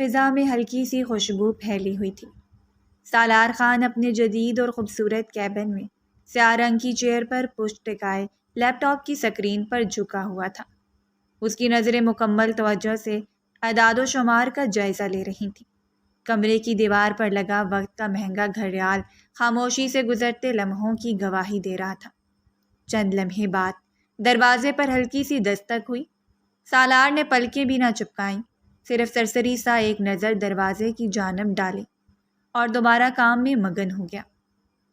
فضا میں ہلکی سی خوشبو پھیلی ہوئی تھی۔ سالار خان اپنے جدید اور خوبصورت کیبن میں سیاہ رنگ کی چیئر پر پشت ٹکائے لیپ ٹاپ کی سکرین پر جھکا ہوا تھا۔ اس کی نظریں مکمل توجہ سے اعداد و شمار کا جائزہ لے رہی تھیں۔ کمرے کی دیوار پر لگا وقت کا مہنگا گھڑیال خاموشی سے گزرتے لمحوں کی گواہی دے رہا تھا۔ چند لمحے بعد دروازے پر ہلکی سی دستک ہوئی۔ سالار نے پلکیں بھی نہ چپکائیں، صرف سرسری سا ایک نظر دروازے کی جانب ڈالے اور دوبارہ کام میں مگن ہو گیا۔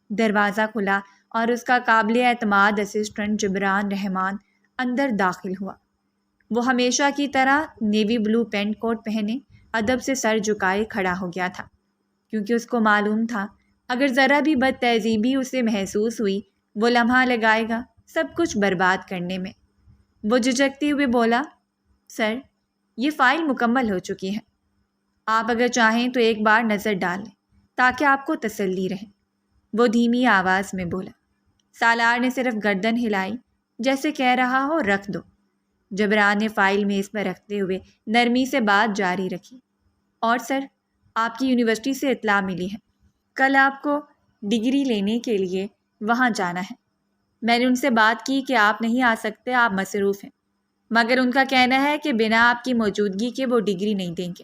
دروازہ کھلا اور اس کا قابل اعتماد اسسٹنٹ جبران رحمان اندر داخل ہوا۔ وہ ہمیشہ کی طرح نیوی بلو پینٹ کوٹ پہنے ادب سے سر جھکائے کھڑا ہو گیا تھا، کیونکہ اس کو معلوم تھا اگر ذرا بھی بد تہذیبی اسے محسوس ہوئی وہ لمحہ لگائے گا سب کچھ برباد کرنے میں۔ وہ جھجکتے ہوئے بولا، سر یہ فائل مکمل ہو چکی ہے، آپ اگر چاہیں تو ایک بار نظر ڈال لیں تاکہ آپ کو تسلی رہے۔ وہ دھیمی آواز میں بولا۔ سالار نے صرف گردن ہلائی جیسے کہہ رہا ہو رکھ دو۔ جبران نے فائل میز پر رکھتے ہوئے نرمی سے بات جاری رکھی، اور سر آپ کی یونیورسٹی سے اطلاع ملی ہے، کل آپ کو ڈگری لینے کے لیے وہاں جانا ہے۔ میں نے ان سے بات کی کہ آپ نہیں آ سکتے، آپ مصروف ہیں، مگر ان کا کہنا ہے کہ بنا آپ کی موجودگی کے وہ ڈگری نہیں دیں گے۔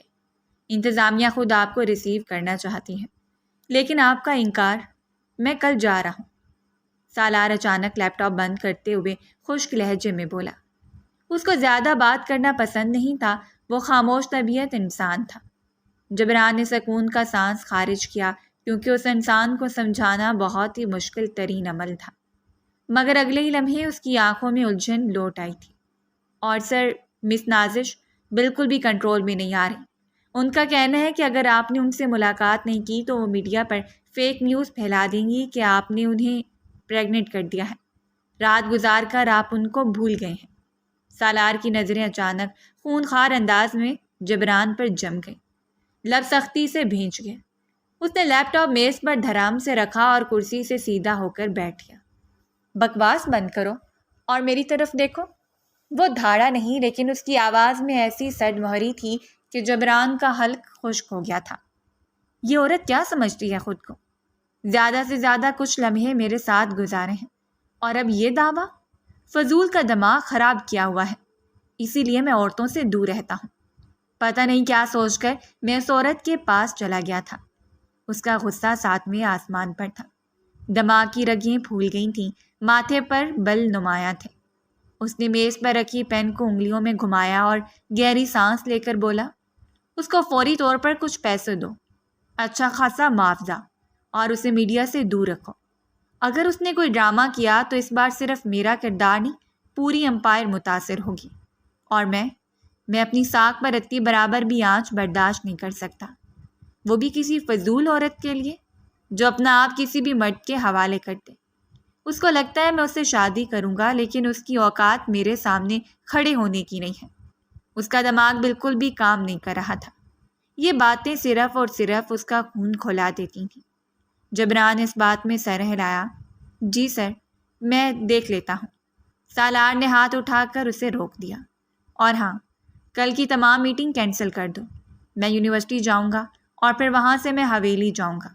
انتظامیہ خود آپ کو ریسیو کرنا چاہتی ہے، لیکن آپ کا انکار۔ میں کل جا رہا ہوں۔ سالار اچانک لیپ ٹاپ بند کرتے ہوئے خشک لہجے میں بولا۔ اس کو زیادہ بات کرنا پسند نہیں تھا، وہ خاموش طبیعت انسان تھا۔ جبران نے سکون کا سانس خارج کیا، کیونکہ اس انسان کو سمجھانا بہت ہی مشکل ترین عمل تھا، مگر اگلے ہی لمحے اس کی آنکھوں میں الجھن لوٹ آئی تھی۔ اور سر، مس نازش بالکل بھی کنٹرول میں نہیں آ رہی۔ ان کا کہنا ہے کہ اگر آپ نے ان سے ملاقات نہیں کی تو وہ میڈیا پر فیک نیوز پھیلا دیں گی کہ آپ نے انہیں پریگننٹ کر دیا ہے۔ رات گزار کر آپ ان کو بھول گئے ہیں۔ سالار کی نظریں اچانک خونخوار انداز میں جبران پر جم گئیں، لب سختی سے بھینچ گئے۔ اس نے لیپ ٹاپ میز پر دھڑام سے رکھا اور کرسی سے سیدھا ہو کر بیٹھ گیا۔ بکواس بند کرو اور میری طرف دیکھو۔ وہ دھاڑا نہیں، لیکن اس کی آواز میں ایسی سرد مہری تھی کہ جبران کا حلق خشک ہو گیا تھا۔ یہ عورت کیا سمجھتی ہے خود کو؟ زیادہ سے زیادہ کچھ لمحے میرے ساتھ گزارے ہیں، اور اب یہ دعویٰ؟ فضول کا دماغ خراب کیا ہوا ہے، اسی لیے میں عورتوں سے دور رہتا ہوں۔ پتہ نہیں کیا سوچ کر میں اس عورت کے پاس چلا گیا تھا۔ اس کا غصہ ساتویں آسمان پر تھا، دماغ کی رگیں پھول گئی تھیں، ماتھے پر بل نمایاں تھے۔ اس نے میز پر رکھی پین کو انگلیوں میں گھمایا اور گہری سانس لے کر بولا، اس کو فوری طور پر کچھ پیسے دو، اچھا خاصا معاوضہ، اور اسے میڈیا سے دور رکھو۔ اگر اس نے کوئی ڈرامہ کیا تو اس بار صرف میرا کردار نہیں، پوری امپائر متاثر ہوگی، اور میں اپنی ساکھ پر رتی برابر بھی آنچ برداشت نہیں کر سکتا، وہ بھی کسی فضول عورت کے لیے جو اپنا آپ کسی بھی مرد کے حوالے کرتے۔ اس کو لگتا ہے میں اس سے شادی کروں گا، لیکن اس کی اوقات میرے سامنے کھڑے ہونے کی نہیں ہے۔ اس کا دماغ بالکل بھی کام نہیں کر رہا تھا۔ یہ باتیں صرف اور صرف اس کا خون کھولا دیتی تھیں۔ جبران نے اس بات میں سر ہلایا۔ جی سر، میں دیکھ لیتا ہوں۔ سالار نے ہاتھ اٹھا کر اسے روک دیا۔ اور ہاں، کل کی تمام میٹنگ کینسل کر دو۔ میں یونیورسٹی جاؤں گا اور پھر وہاں سے میں حویلی جاؤں گا۔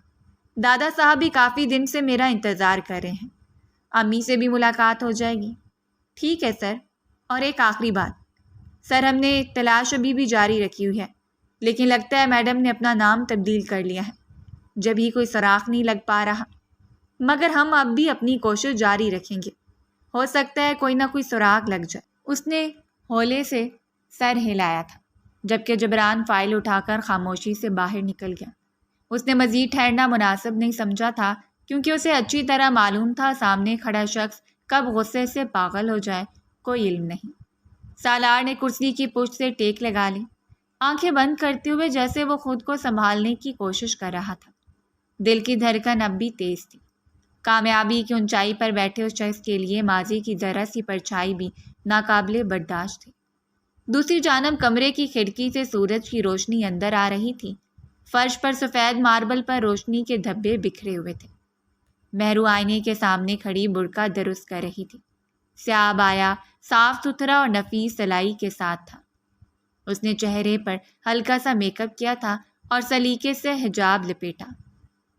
دادا صاحب بھی کافی دن سے میرا انتظار کر رہے ہیں، امی سے بھی ملاقات ہو جائے گی۔ ٹھیک ہے سر، اور ایک آخری بات، سر ہم نے تلاش ابھی بھی جاری رکھی ہوئی ہے، لیکن لگتا ہے میڈم نے اپنا نام تبدیل کر لیا ہے، جب ہی کوئی سراغ نہیں لگ پا رہا، مگر ہم اب بھی اپنی کوشش جاری رکھیں گے، ہو سکتا ہے کوئی نہ کوئی سراغ لگ جائے۔ اس نے ہولے سے سر ہلایا تھا، جبکہ جبران فائل اٹھا کر خاموشی سے باہر نکل گیا۔ اس نے مزید ٹھہرنا مناسب نہیں سمجھا تھا، کیونکہ اسے اچھی طرح معلوم تھا سامنے کھڑا شخص کب غصے سے پاگل ہو جائے، کوئی علم نہیں۔ سالار نے کرسی کی پشت سے ٹیک لگا لی، آنکھیں بند کرتے ہوئے جیسے وہ خود کو سنبھالنے کی کوشش کر رہا تھا۔ دل کی دھڑکن اب بھی تیز تھی۔ کامیابی کی اونچائی پر بیٹھے اس شخص کے لیے ماضی کی ذرا سی پرچھائی بھی ناقابل برداشت تھی۔ دوسری جانب کمرے کی کھڑکی سے سورج کی روشنی اندر آ رہی تھی۔ فرش پر سفید ماربل پر روشنی کے دھبے بکھرے ہوئے تھے۔ مہرو آئینے کے سامنے کھڑی برقع درست کر رہی تھی۔ سیاہ بایا صاف ستھرا اور نفیس سلائی کے ساتھ تھا۔ اس نے چہرے پر ہلکا سا میک اپ کیا تھا اور سلیقے سے حجاب لپیٹا۔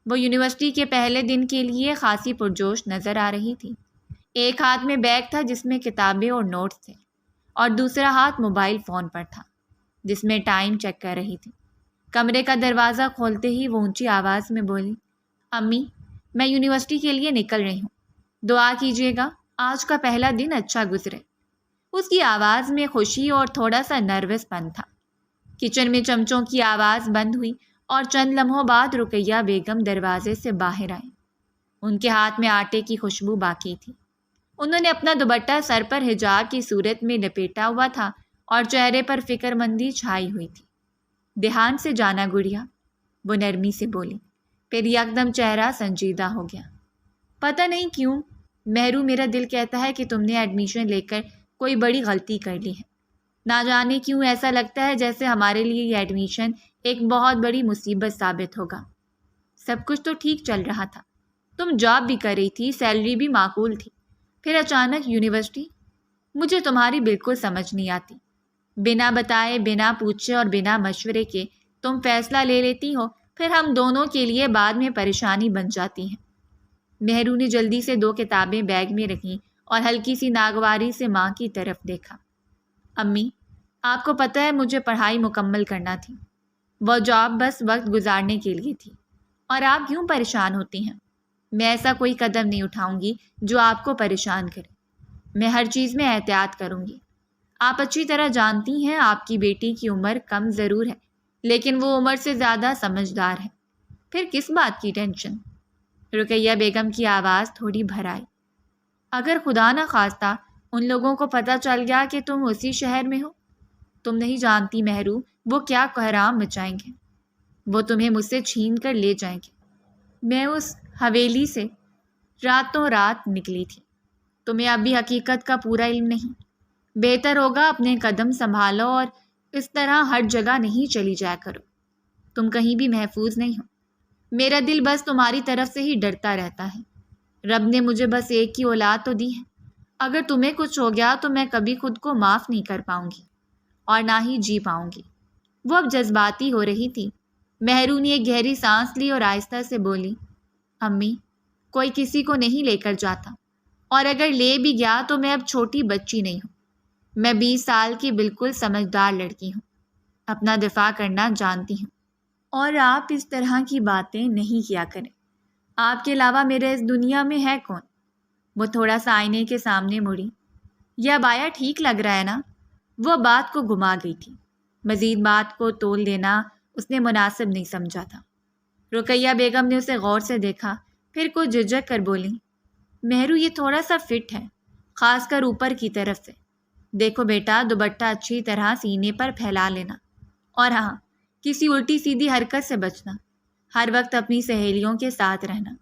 وہ یونیورسٹی کے پہلے دن کے لیے خاصی پرجوش نظر آ رہی تھی۔ ایک ہاتھ میں بیگ تھا جس میں کتابیں اور نوٹس تھے، اور دوسرا ہاتھ موبائل فون پر تھا جس میں ٹائم چیک کر رہی تھی۔ کمرے کا دروازہ کھولتے ہی وہ اونچی آواز میں بولی، امی، میں یونیورسٹی کے لیے نکل رہی ہوں، دعا کیجیے گا آج کا پہلا دن اچھا گزرے۔ اس کی آواز میں خوشی اور تھوڑا سا نروس پن تھا۔ کچن میں چمچوں کی آواز بند ہوئی اور چند لمحوں بعد رقیہ بیگم دروازے سے باہر آئیں۔ ان کے ہاتھ میں آٹے کی خوشبو باقی تھی۔ انہوں نے اپنا دوپٹہ سر پر حجاب کی صورت میں لپیٹا ہوا تھا اور چہرے پر فکر مندی چھائی ہوئی تھی۔ دھیان سے جانا گڑیا، وہ نرمی سے بولی، پھر یکدم چہرہ سنجیدہ ہو گیا۔ پتہ نہیں کیوں مہرو، میرا دل کہتا ہے کہ تم نے ایڈمیشن لے کر کوئی بڑی غلطی کر لی ہے۔ نہ جانے کیوں ایسا لگتا ہے جیسے ہمارے لیے یہ ایڈمیشن ایک بہت بڑی مصیبت ثابت ہوگا۔ سب کچھ تو ٹھیک چل رہا تھا، تم جاب بھی کر رہی تھی، سیلری بھی معقول تھی، پھر اچانک یونیورسٹی۔ مجھے تمہاری بالکل سمجھ نہیں آتی۔ بنا بتائے، بنا پوچھے اور بنا مشورے کے تم فیصلہ لے لیتی ہو، پھر ہم دونوں کے لیے بعد میں پریشانی بن جاتی ہے۔ مہرو نے جلدی سے 2 کتابیں بیگ میں رکھیں اور ہلکی سی ناگواری سے ماں کی طرف دیکھا۔ امی، آپ کو پتہ ہے مجھے پڑھائی مکمل کرنا تھی، وہ جاب بس وقت گزارنے کے لیے تھی، اور آپ کیوں پریشان ہوتی ہیں؟ میں ایسا کوئی قدم نہیں اٹھاؤں گی جو آپ کو پریشان کرے۔ میں ہر چیز میں احتیاط کروں گی۔ آپ اچھی طرح جانتی ہیں آپ کی بیٹی کی عمر کم ضرور ہے، لیکن وہ عمر سے زیادہ سمجھدار ہے۔ پھر کس بات کی ٹینشن؟ رقیہ بیگم کی آواز تھوڑی بھر آئی۔ اگر خدا نہ خواستہ ان لوگوں کو پتہ چل گیا کہ تم اسی شہر میں ہو، تم نہیں جانتی مہرو وہ کیا کوہرام مچائیں گے۔ وہ تمہیں مجھ سے چھین کر لے جائیں گے۔ میں اس حویلی سے راتوں رات نکلی تھی۔ تمہیں ابھی حقیقت کا پورا علم نہیں۔ بہتر ہوگا اپنے قدم سنبھالو اور اس طرح ہر جگہ نہیں چلی جایا کرو۔ تم کہیں بھی محفوظ نہیں ہو۔ میرا دل بس تمہاری طرف سے ہی ڈرتا رہتا ہے۔ رب نے مجھے بس ایک ہی اولاد تو دی ہے۔ اگر تمہیں کچھ ہو گیا تو میں کبھی خود کو معاف نہیں کر پاؤں گی اور نہ ہی جی پاؤں گی۔ وہ اب جذباتی ہو رہی تھی۔ مہرو نے ایک گہری سانس لی اور آہستہ سے بولی، امی، کوئی کسی کو نہیں لے کر جاتا، اور اگر لے بھی گیا تو میں اب چھوٹی بچی نہیں ہوں۔ میں 20 سال کی بالکل سمجھدار لڑکی ہوں، اپنا دفاع کرنا جانتی ہوں، اور آپ اس طرح کی باتیں نہیں کیا کریں۔ آپ کے علاوہ میرے اس دنیا میں ہے کون؟ وہ تھوڑا سا آئینے کے سامنے مڑی۔ یہ عبایا ٹھیک لگ رہا ہے نا؟ وہ بات کو گھما گئی تھی۔ مزید بات کو تول دینا اس نے مناسب نہیں سمجھا تھا۔ رقیہ بیگم نے اسے غور سے دیکھا، پھر کچھ جھجک کر بولی، مہرو یہ تھوڑا سا فٹ ہے، خاص کر اوپر کی طرف سے۔ دیکھو بیٹا، دوپٹہ اچھی طرح سینے پر پھیلا لینا، اور ہاں، کسی الٹی سیدھی حرکت سے بچنا۔ ہر وقت اپنی سہیلیوں کے ساتھ رہنا۔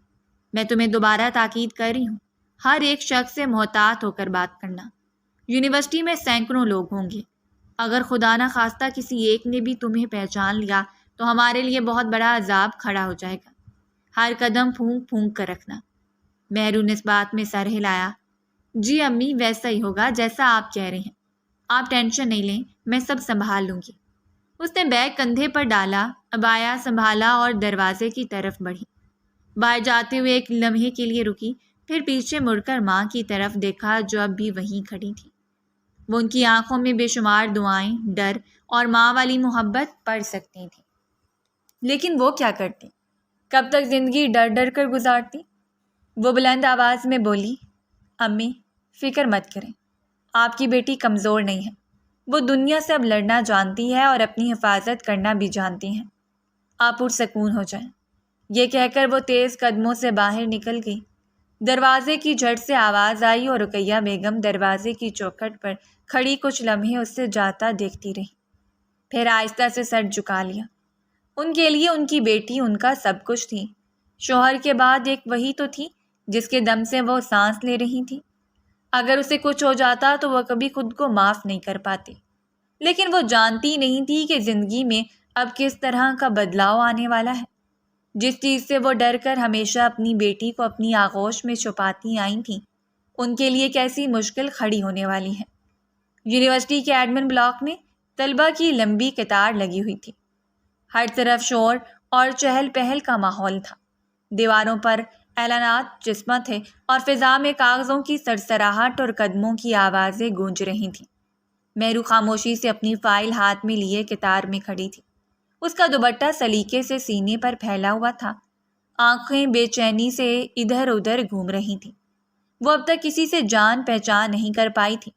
میں تمہیں دوبارہ تاکید کر رہی ہوں، ہر ایک شخص سے محتاط ہو کر بات کرنا۔ یونیورسٹی میں سینکڑوں لوگ ہوں گے، اگر خدا نہ خواستہ کسی ایک نے بھی تمہیں پہچان لیا تو ہمارے لیے بہت بڑا عذاب کھڑا ہو جائے گا۔ ہر قدم پھونک پھونک کر رکھنا۔ مہرو نے اس بات میں سر ہلایا۔ جی امی، ویسا ہی ہوگا جیسا آپ کہہ رہے ہیں، آپ ٹینشن نہیں لیں، میں سب سنبھال لوں گی۔ اس نے بیگ کندھے پر ڈالا، عبایا سنبھالا اور دروازے کی طرف بڑھی۔ باہر جاتے ہوئے ایک لمحے کے لیے رکی، پھر پیچھے مڑ کر ماں کی طرف دیکھا جو اب بھی وہیں کھڑی تھی۔ وہ ان کی آنکھوں میں بے شمار دعائیں، ڈر اور ماں والی محبت پڑھ سکتی تھی، لیکن وہ کیا کرتی؟ کب تک زندگی ڈر ڈر کر گزارتی؟ وہ بلند آواز میں بولی، امی، فکر مت کریں، آپ کی بیٹی کمزور نہیں ہے، وہ دنیا سے اب لڑنا جانتی ہے اور اپنی حفاظت کرنا بھی جانتی ہیں۔ آپ پرسکون ہو جائیں۔ یہ کہہ کر وہ تیز قدموں سے باہر نکل گئی۔ دروازے کی جھٹ سے آواز آئی اور رقیہ بیگم دروازے کی چوکھٹ پر کھڑی کچھ لمحے اس سے جاتا دیکھتی رہی، پھر آہستہ سے سر جھکا لیا۔ ان کے لیے ان کی بیٹی ان کا سب کچھ تھی۔ شوہر کے بعد ایک وہی تو تھی جس کے دم سے وہ سانس لے رہی تھی۔ اگر اسے کچھ ہو جاتا تو وہ کبھی خود کو معاف نہیں کر پاتی، لیکن وہ جانتی نہیں تھی کہ زندگی میں اب کس طرح کا بدلاؤ آنے والا ہے۔ جس چیز سے وہ ڈر کر ہمیشہ اپنی بیٹی کو اپنی آغوش میں چھپاتی آئی تھیں، ان کے لیے کیسی مشکل کھڑی ہونے والی ہے۔ یونیورسٹی کے ایڈمن بلاک میں طلبہ کی لمبی قطار لگی ہوئی تھی۔ ہر طرف شور اور چہل پہل کا ماحول تھا۔ دیواروں پر اعلانات چسپاں تھے اور فضا میں کاغذوں کی سرسراہٹ اور قدموں کی آوازیں گونج رہی تھیں۔ مہرو خاموشی سے اپنی فائل ہاتھ میں لیے قطار میں کھڑی تھی۔ اس کا دوپٹہ سلیقے سے سینے پر پھیلا ہوا تھا۔ آنکھیں بے چینی سے ادھر ادھر گھوم رہی تھیں۔ وہ اب تک کسی سے جان پہچان نہیں کر پائی تھی۔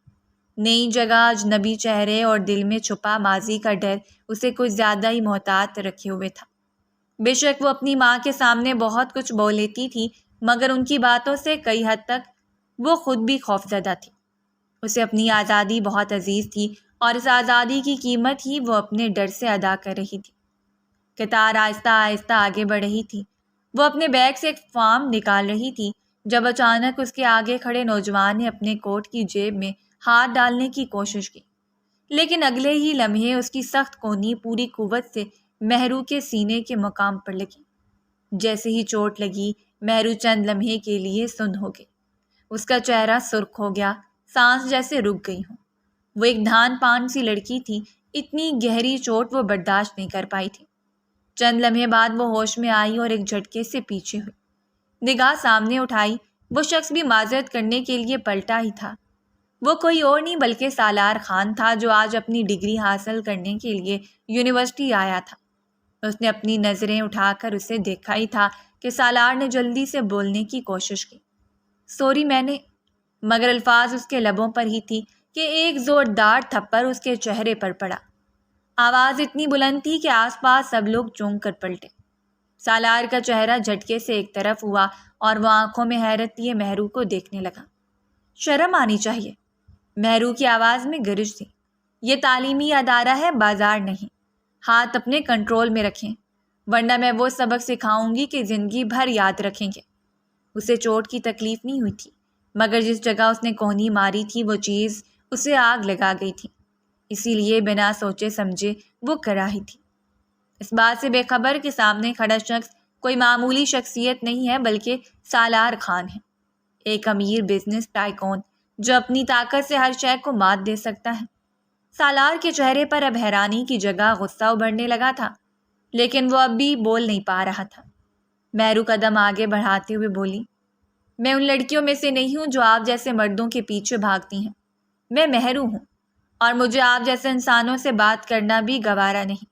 نئی جگہ، اجنبی چہرے اور دل میں چھپا ماضی کا ڈر اسے کچھ زیادہ ہی محتاط رکھے ہوئے تھا۔ بے شک وہ اپنی ماں کے سامنے بہت کچھ بول لیتی تھی، مگر ان کی باتوں سے کئی حد تک وہ خود بھی خوفزدہ تھی۔ اسے اپنی آزادی بہت عزیز تھی اور اس آزادی کی قیمت ہی وہ اپنے ڈر سے ادا کر رہی تھی۔ قطار آہستہ آہستہ آگے بڑھ رہی تھی۔ وہ اپنے بیگ سے ایک فارم نکال رہی تھی جب اچانک اس کے آگے کھڑے نوجوان نے اپنے کوٹ کی جیب میں ہاتھ ڈالنے کی کوشش کی، لیکن اگلے ہی لمحے اس کی سخت کونی پوری قوت سے مہرو کے سینے کے مقام پر لگی۔ جیسے ہی چوٹ لگی، مہرو چند لمحے کے لیے سن ہو گئی۔ اس کا چہرہ سرخ ہو گیا، سانس جیسے رک گئی ہوں۔ وہ ایک دھان پان سی لڑکی تھی، اتنی گہری چوٹ وہ برداشت نہیں کر پائی تھی۔ چند لمحے بعد وہ ہوش میں آئی اور ایک جھٹکے سے پیچھے ہوئی۔ نگاہ سامنے اٹھائی، وہ شخص بھی معذرت کرنے کے لیے پلٹا ہی تھا۔ وہ کوئی اور نہیں بلکہ سالار خان تھا، جو آج اپنی ڈگری حاصل کرنے کے لیے یونیورسٹی آیا تھا۔ اس نے اپنی نظریں اٹھا کر اسے دیکھا ہی تھا کہ سالار نے جلدی سے بولنے کی کوشش کی۔ سوری میں نے، مگر الفاظ اس کے لبوں پر ہی تھی کہ ایک زوردار تھپڑ اس کے چہرے پر پڑا۔ آواز اتنی بلند تھی کہ آس پاس سب لوگ چونک کر پلٹے۔ سالار کا چہرہ جھٹکے سے ایک طرف ہوا اور وہ آنکھوں میں حیرت لیے مہرو کو دیکھنے لگا۔ شرم آنی چاہیے، مہرو کی آواز میں گرج تھی۔ یہ تعلیمی ادارہ ہے، بازار نہیں۔ ہاتھ اپنے کنٹرول میں رکھیں، ورنہ میں وہ سبق سکھاؤں گی کہ زندگی بھر یاد رکھیں گے۔ اسے چوٹ کی تکلیف نہیں ہوئی تھی، مگر جس جگہ اس نے کونی ماری تھی وہ چیز اسے آگ لگا گئی تھی۔ اسی لیے بنا سوچے سمجھے وہ کر رہی تھی، اس بات سے بے خبر کہ سامنے کھڑا شخص کوئی معمولی شخصیت نہیں ہے بلکہ سالار خان ہے، ایک امیر بزنس ٹائکون جو اپنی طاقت سے ہر شے کو مات دے سکتا ہے۔ سالار کے چہرے پر اب حیرانی کی جگہ غصہ ابھرنے لگا تھا، لیکن وہ اب بھی بول نہیں پا رہا تھا۔ مہرو قدم آگے بڑھاتے ہوئے بولی، میں ان لڑکیوں میں سے نہیں ہوں جو آپ جیسے مردوں کے پیچھے بھاگتی ہیں۔ میں مہرو ہوں اور مجھے آپ جیسے انسانوں سے بات کرنا بھی گوارا نہیں۔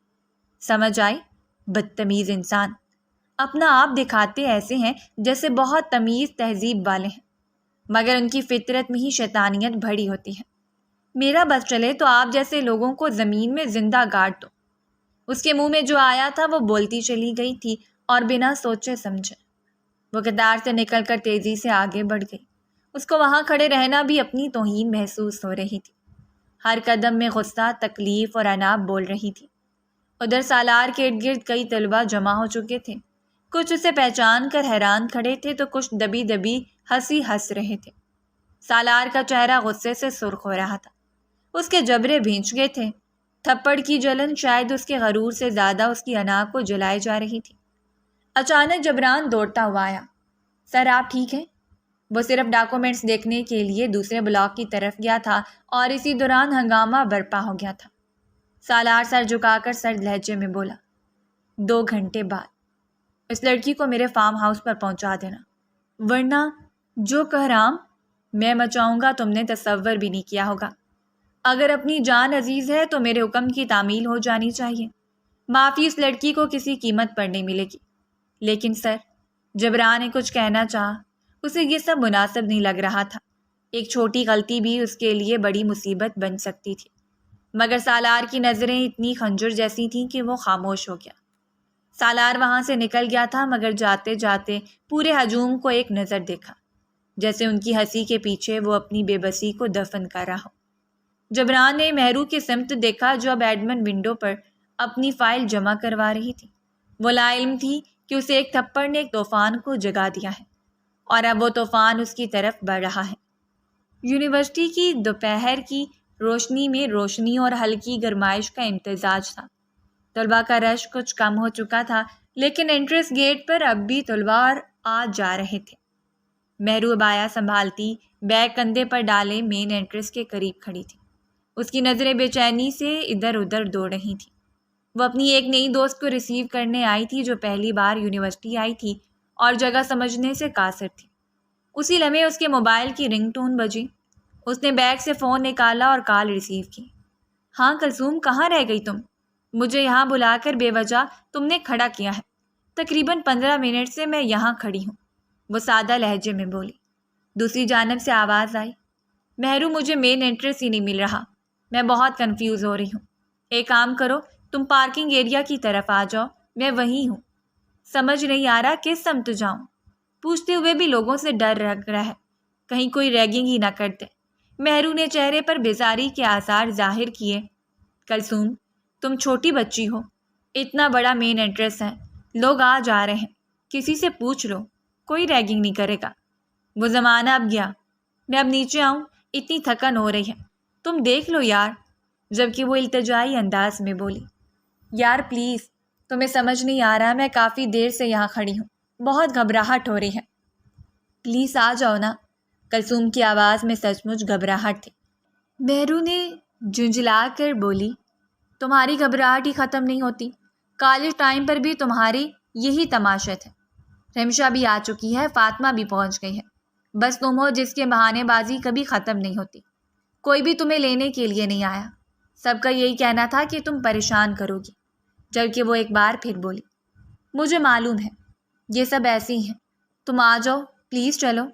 سمجھ آئی؟ بدتمیز انسان، اپنا آپ دکھاتے ایسے ہیں جیسے بہت تمیز تہذیب والے ہیں، مگر ان کی فطرت میں ہی شیطانیت بھری ہوتی ہے۔ میرا بس چلے تو آپ جیسے لوگوں کو زمین میں زندہ گاڑ دو۔ اس کے منہ میں جو آیا تھا وہ بولتی چلی گئی تھی اور بنا سوچے سمجھے وہ قطار سے نکل کر تیزی سے آگے بڑھ گئی۔ اس کو وہاں کھڑے رہنا بھی اپنی توہین محسوس ہو رہی تھی۔ ہر قدم میں غصہ، تکلیف اور عناب بول رہی تھی۔ ادھر سالار کے ارد گرد کئی طلبہ جمع ہو چکے تھے۔ کچھ اسے پہچان کر حیران کھڑے تھے تو کچھ دبی دبی ہنسی ہنس رہے تھے۔ سالار کا چہرہ غصے سے سرخ ہو رہا تھا، اس کے جبرے بھینچ گئے تھے۔ تھپڑ کی جلن شاید اس کے غرور سے زیادہ اس کی انا کو جلائے جا رہی تھی۔ اچانک جبران دوڑتا ہوا آیا۔ سر آپ ٹھیک ہیں؟ وہ صرف ڈاکومنٹس دیکھنے کے لیے دوسرے بلاک کی طرف گیا تھا اور اسی دوران ہنگامہ برپا ہو گیا تھا۔ سالار سر جھکا کر سرد لہجے میں بولا، 2 گھنٹے بعد اس لڑکی کو میرے فارم ہاؤس پر پہنچا دینا، ورنہ جو کہرام میں مچاؤں گا تم نے تصور بھی نہیں کیا ہوگا۔ اگر اپنی جان عزیز ہے تو میرے حکم کی تعمیل ہو جانی چاہیے۔ معافی اس لڑکی کو کسی قیمت پر نہیں ملے گی۔ لیکن سر، جبران نے کچھ کہنا چاہا، اسے یہ سب مناسب نہیں لگ رہا تھا۔ ایک چھوٹی غلطی بھی اس کے لیے بڑی مصیبت بن سکتی تھی، مگر سالار کی نظریں اتنی خنجر جیسی تھیں کہ وہ خاموش ہو گیا۔ سالار وہاں سے نکل گیا تھا، مگر جاتے جاتے پورے ہجوم کو ایک نظر دیکھا، جیسے ان کی ہنسی کے پیچھے وہ اپنی بے بسی کو دفن کر رہا ہو۔ جبران نے مہرو کی سمت دیکھا جو اب ایڈمن ونڈو پر اپنی فائل جمع کروا رہی تھی۔ وہ لا علم تھی کہ اسے ایک تھپڑ نے ایک طوفان کو جگا دیا ہے اور اب وہ طوفان اس کی طرف بڑھ رہا ہے۔ یونیورسٹی کی دوپہر کی روشنی میں روشنی اور ہلکی گرمائش کا امتزاج تھا۔ طلباء کا رش کچھ کم ہو چکا تھا، لیکن انٹرنس گیٹ پر اب بھی طلباء آ جا رہے تھے۔ مہرو بایا سنبھالتی بیگ کندھے پر ڈالے مین انٹرنس کے قریب کھڑی تھی۔ اس کی نظریں بے چینی سے ادھر ادھر دوڑ رہی تھیں۔ وہ اپنی ایک نئی دوست کو ریسیو کرنے آئی تھی جو پہلی بار یونیورسٹی آئی تھی اور جگہ سمجھنے سے قاصر تھی۔ اسی لمحے اس کے موبائل کی رنگ ٹون بجی۔ اس نے بیگ سے فون نکالا اور کال ریسیو کی۔ ہاں کلثوم، کہاں رہ گئی تم؟ مجھے یہاں بلا کر بے وجہ تم نے کھڑا کیا ہے۔ تقریباً 15 منٹ سے میں یہاں کھڑی ہوں، وہ سادہ لہجے میں بولی۔ دوسری جانب سے آواز آئی، مہرو مجھے مین انٹرس ہی نہیں مل رہا، میں بہت کنفیوز ہو رہی ہوں۔ ایک کام کرو، تم پارکنگ ایریا کی طرف آ جاؤ، میں وہیں ہوں۔ سمجھ نہیں آ رہا کس سمت جاؤں۔ پوچھتے ہوئے بھی لوگوں سے ڈر لگ رہا ہے، کہیں کوئی ریگنگ ہی نہ کرتے۔ مہرو نے چہرے پر بیزاری کے آثار ظاہر کیے۔ کلثوم، تم چھوٹی بچی ہو، اتنا بڑا مین انٹرس ہے، لوگ آ جا رہے ہیں، کسی سے پوچھ لو، کوئی ریگنگ نہیں کرے گا۔ وہ زمانہ اب گیا، میں اب نیچے آؤں، اتنی تھکن ہو رہی ہے، تم دیکھ لو یار، جبکہ وہ التجائی انداز میں بولی۔ یار پلیز، تمہیں سمجھ نہیں آ رہا، میں کافی دیر سے یہاں کھڑی ہوں، بہت گھبراہٹ ہو رہی ہے، پلیز آ جاؤ نا۔ کلثوم کی آواز میں سچ مچ گھبراہٹ تھی۔ مہرو نے جھنجھلا کر بولی، تمہاری گھبراہٹ ہی ختم نہیں ہوتی، کالج ٹائم پر بھی تمہاری یہی تماشت ہے۔ رمشا بھی آ چکی ہے، فاطمہ بھی پہنچ گئی ہے، بس تم ہو جس کے بہانے بازی کبھی ختم نہیں ہوتی۔ کوئی بھی تمہیں لینے کے لیے نہیں آیا، سب کا یہی کہنا تھا کہ تم پریشان کرو گی۔ جبکہ وہ ایک بار پھر بولی، مجھے معلوم ہے، یہ سب ایسے ہی ہیں، تم آ جاؤ پلیز، چلو۔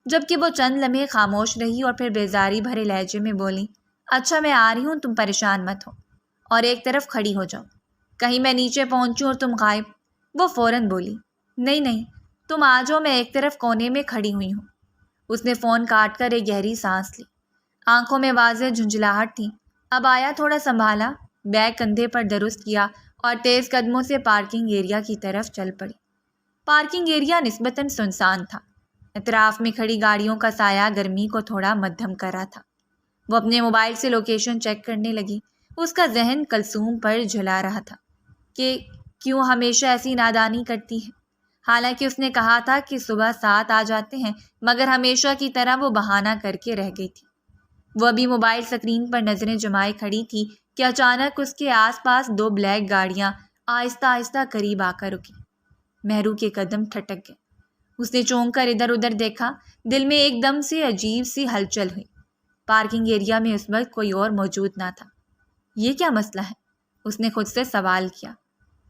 جبکہ وہ چند لمحے خاموش رہی اور پھر بیزاری بھرے لہجے میں بولی، اچھا میں آ رہی ہوں، تم پریشان مت ہو، اور ایک طرف کھڑی ہو جاؤ، کہیں میں نیچے پہنچوں اور تم غائب۔ وہ فوراً بولی، نہیں نہیں، تم آ جاؤ، میں ایک طرف کونے میں کھڑی ہوئی ہوں۔ اس نے فون کاٹ کر ایک گہری سانس لی، آنکھوں میں واضح جھنجھلاہٹ تھی۔ اب آیا تھوڑا سنبھالا، بیگ کندھے پر درست کیا اور تیز قدموں سے پارکنگ ایریا کی طرف چل پڑی۔ پارکنگ ایریا نسبتاً سنسان تھا، اطراف میں کھڑی گاڑیوں کا سایہ گرمی کو تھوڑا مدھم کر رہا تھا۔ وہ اپنے موبائل سے لوکیشن چیک کرنے لگی، اس کا ذہن کلثوم پر جھلا رہا تھا کہ کیوں ہمیشہ ایسی نادانی کرتی ہے۔ حالانکہ اس نے کہا تھا کہ صبح 7 آ جاتے ہیں، مگر ہمیشہ کی طرح وہ بہانہ کر کے رہ گئی تھی۔ وہ ابھی موبائل اسکرین پر نظریں جمائے کھڑی تھی کہ اچانک اس کے آس پاس 2 بلیک گاڑیاں آہستہ آہستہ قریب آ کر رکی۔ مہرو کے قدم ٹھٹک گئے، اس نے چونک کر ادھر ادھر دیکھا، دل میں ایک دم سے عجیب سی ہلچل ہوئی۔ پارکنگ ایریا میں اس وقت کوئی اور موجود نہ تھا۔ یہ کیا مسئلہ ہے؟ اس نے خود سے سوال کیا۔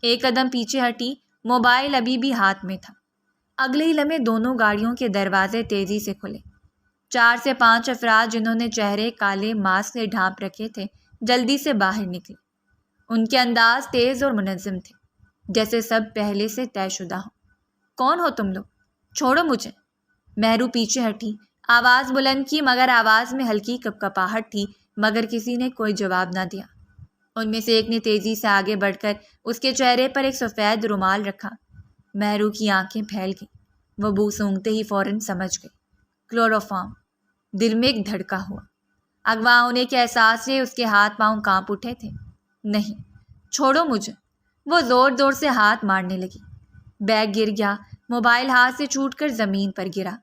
ایک قدم پیچھے ہٹی، موبائل ابھی بھی ہاتھ میں تھا۔ اگلے ہی لمحے دونوں گاڑیوں کے دروازے تیزی سے کھلے۔ 4 سے 5 افراد جنہوں نے چہرے کالے ماسک سے ڈھانپ رکھے تھے جلدی سے باہر نکلے۔ ان کے انداز تیز اور منظم تھے، جیسے سب پہلے سے طے شدہ ہو۔ کون ہو تم لوگ؟ چھوڑو مجھے۔ مہرو پیچھے ہٹی، آواز بلند کی، مگر آواز میں ہلکی کپکپاہٹ تھی، مگر کسی نے کوئی جواب نہ دیا۔ ان میں سے ایک نے تیزی سے آگے بڑھ کر اس کے چہرے پر ایک سفید رومال رکھا۔ مہرو کی آنکھیں پھیل گئیں، وہ بو سونگھتے ہی فوراً سمجھ گئی، کلوروفارم۔ دل میں ایک دھڑکا ہوا، اغوا ہونے کے احساس سے اس کے ہاتھ پاؤں کانپ اٹھے تھے۔ نہیں، چھوڑو مجھے۔ وہ زور زور سے ہاتھ مارنے لگی، بیگ گر گیا، موبائل ہاتھ سے چھوٹ کر زمین پر گرا۔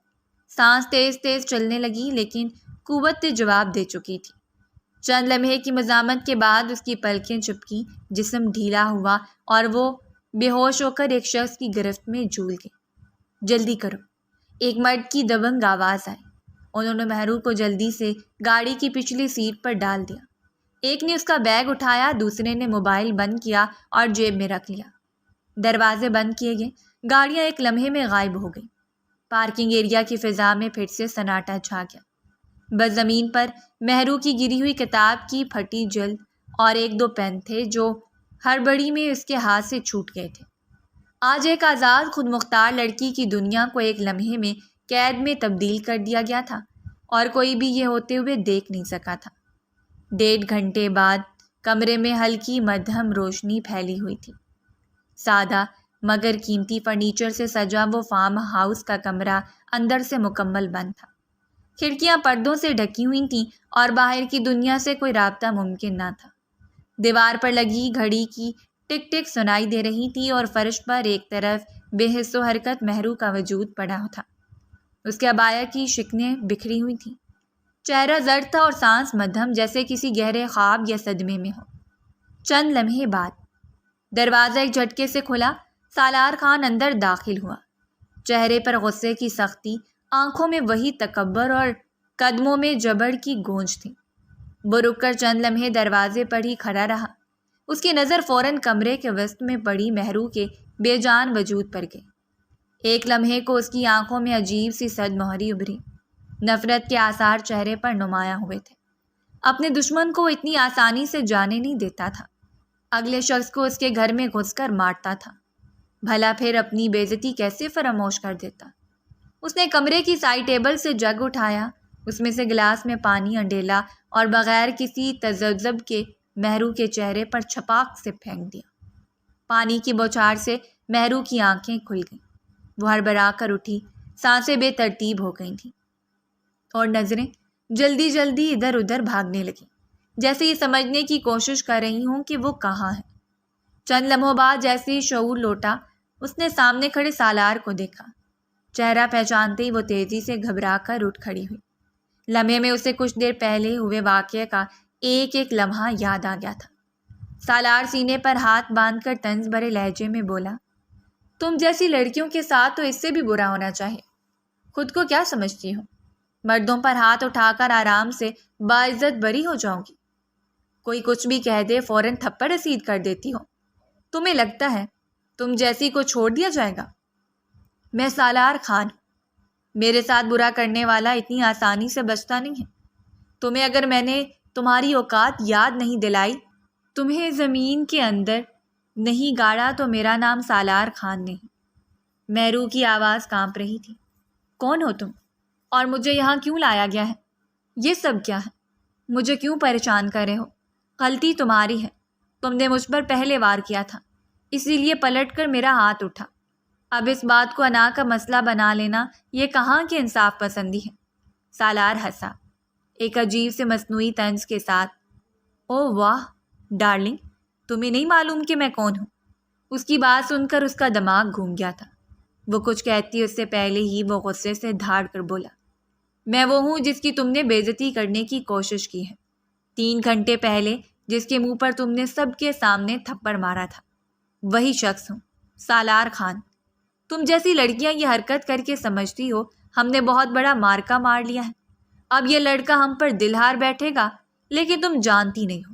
سانس تیز تیز چلنے لگی، لیکن قوت جواب دے چکی تھی۔ چند لمحے کی مزاحمت کے بعد اس کی پلکیں چپکی، جسم ڈھیلا ہوا اور وہ بے ہوش ہو کر ایک شخص کی گرفت میں جھول گئی۔ جلدی کرو، ایک مرد کی دبنگ آواز آئی۔ انہوں نے مہرو کو جلدی سے گاڑی کی پچھلی سیٹ پر ڈال دیا۔ ایک نے اس کا بیگ اٹھایا، دوسرے نے موبائل بند کیا اور جیب میں رکھ لیا۔ دروازے بند کیے گئے، گاڑیاں ایک لمحے میں غائب ہو گئیں۔ پارکنگ ایریا کی فضا میں پھر سے سناٹا چھا گیا۔ بس زمین پر مہرو کی گری ہوئی کتاب کی پھٹی جلد اور 1-2 پین تھے جو ہڑبڑی میں اس کے ہاتھ سے چھوٹ گئے تھے۔ آج ایک آزاد خود مختار لڑکی کی دنیا کو ایک لمحے میں قید میں تبدیل کر دیا گیا تھا، اور کوئی بھی یہ ہوتے ہوئے دیکھ نہیں سکا تھا۔ 1.5 گھنٹے بعد کمرے میں ہلکی مدھم روشنی پھیلی ہوئی تھی۔ سادہ مگر قیمتی فرنیچر سے سجا وہ فارم ہاؤس کا کمرہ اندر سے مکمل بند تھا۔ کھڑکیاں پردوں سے ڈھکی ہوئی تھیں اور باہر کی دنیا سے کوئی رابطہ ممکن نہ تھا۔ دیوار پر لگی گھڑی کی ٹک ٹک سنائی دے رہی تھی اور فرش پر ایک طرف بے حس و حرکت مہرو کا وجود پڑا تھا۔ اس کے عبایا کی شکنیں بکھری ہوئی تھیں، چہرہ زرد تھا اور سانس مدھم، جیسے کسی گہرے خواب یا صدمے میں ہو۔ چند لمحے بعد دروازہ ایک جھٹکے سے کھلا۔ سالار خان اندر داخل ہوا، چہرے پر غصے کی سختی، آنکھوں میں وہی تکبر اور قدموں میں جبر کی گونج تھی۔ وہ رک کر چند لمحے دروازے پر ہی کھڑا رہا۔ اس کی نظر فوراً کمرے کے وسط میں پڑی مہرو کے بے جان وجود پر گئی۔ ایک لمحے کو اس کی آنکھوں میں عجیب سی صد مہری ابھری، نفرت کے آثار چہرے پر نمایاں ہوئے تھے۔ اپنے دشمن کو اتنی آسانی سے جانے نہیں دیتا تھا، اگلے شخص کو اس کے گھر میں گھس کر مارتا تھا، بھلا پھر اپنی بے عزتی کیسے فراموش کر دیتا۔ اس نے کمرے کی سائڈ ٹیبل سے جگ اٹھایا، اس میں سے گلاس میں پانی انڈیلا اور بغیر کسی تذبذب کے مہرو کے چہرے پر چھپاک سے پھینک دیا۔ پانی کی بوچھار سے مہرو کی آنکھیں کھل گئیں، وہ ہڑبڑا کر اٹھی، سانسیں بے ترتیب ہو گئی تھیں اور نظریں جلدی جلدی ادھر ادھر بھاگنے لگیں، جیسے یہ سمجھنے کی کوشش کر رہی ہوں کہ وہ کہاں ہے۔ چند لمحوں بعد جیسے ہی شعور لوٹا، اس نے سامنے کھڑے سالار کو دیکھا۔ چہرہ پہچانتے ہی وہ تیزی سے گھبرا کر اٹھ کھڑی ہوئی۔ لمحے میں اسے کچھ دیر پہلے ہوئے واقعے کا ایک ایک لمحہ یاد آ گیا تھا۔ سالار سینے پر ہاتھ باندھ کر طنز بھرے لہجے میں بولا، تم جیسی لڑکیوں کے ساتھ تو اس سے بھی برا ہونا چاہیے۔ خود کو کیا سمجھتی ہو؟ مردوں پر ہاتھ اٹھا کر آرام سے باعزت بری ہو جاؤ گی۔ کوئی کچھ بھی کہہ دے فوراً تھپڑ رسید کر دیتی ہو۔ تمہیں لگتا ہے تم جیسی کو چھوڑ دیا جائے گا؟ میں سالار خان ہوں، میرے ساتھ برا کرنے والا اتنی آسانی سے بچتا نہیں ہے۔ تمہیں اگر میں نے تمہاری اوقات یاد نہیں دلائی، تمہیں زمین کے اندر نہیں گاڑا تو میرا نام سالار خان نہیں۔ مہرو کی آواز کانپ رہی تھی۔ کون ہو تم؟ اور مجھے یہاں کیوں لایا گیا ہے؟ یہ سب کیا ہے؟ مجھے کیوں پریشان کر رہے ہو؟ غلطی تمہاری ہے، تم نے مجھ پر پہلے وار کیا تھا، اسی لیے پلٹ کر میرا ہاتھ اٹھا۔ اب اس بات کو انا کا مسئلہ بنا لینا یہ کہاں کی انصاف پسندی ہے؟ سالار ہنسا، ایک عجیب سے مصنوعی طنز کے ساتھ۔ او واہ ڈارلنگ، تمہیں نہیں معلوم کہ میں کون ہوں؟ اس کی بات سن کر اس کا دماغ گھوم گیا تھا۔ وہ کچھ کہتی اس سے پہلے ہی وہ غصے سے دھاڑ کر بولا، میں وہ ہوں جس کی تم نے بے عزتی کرنے کی کوشش کی ہے، 3 گھنٹے پہلے جس کے منہ پر تم نے سب کے سامنے تھپڑ مارا تھا، وہی شخص ہوں، سالار خان۔ تم جیسی لڑکیاں یہ حرکت کر کے سمجھتی ہو ہم نے بہت بڑا مارکا مار لیا ہے، اب یہ لڑکا ہم پر دل ہار بیٹھے گا، لیکن تم جانتی نہیں ہو،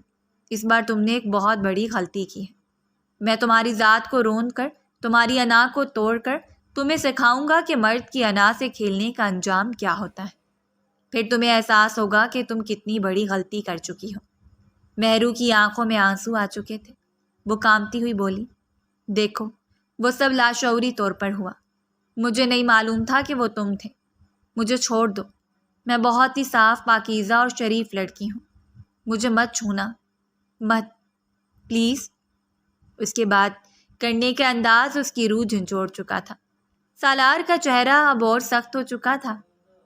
اس بار تم نے ایک بہت بڑی غلطی کی ہے۔ میں تمہاری ذات کو روند کر، تمہاری انا کو توڑ کر تمہیں سکھاؤں گا کہ مرد کی انا سے کھیلنے کا انجام کیا ہوتا ہے۔ پھر تمہیں احساس ہوگا کہ تم کتنی بڑی غلطی کر چکی ہو۔ مہرو کی آنکھوں میں آنسو آ چکے تھے، وہ کانپتی ہوئی بولی، دیکھو وہ سب لاشعوری طور پر ہوا، مجھے نہیں معلوم تھا کہ وہ تم تھے، مجھے چھوڑ دو، میں بہت ہی صاف پاکیزہ اور شریف لڑکی ہوں، مجھے مت چھونا، مت پلیز۔ اس کے بات کرنے کے انداز اس کی روح جھنجھوڑ چکا تھا۔ سالار کا چہرہ اب اور سخت ہو چکا تھا،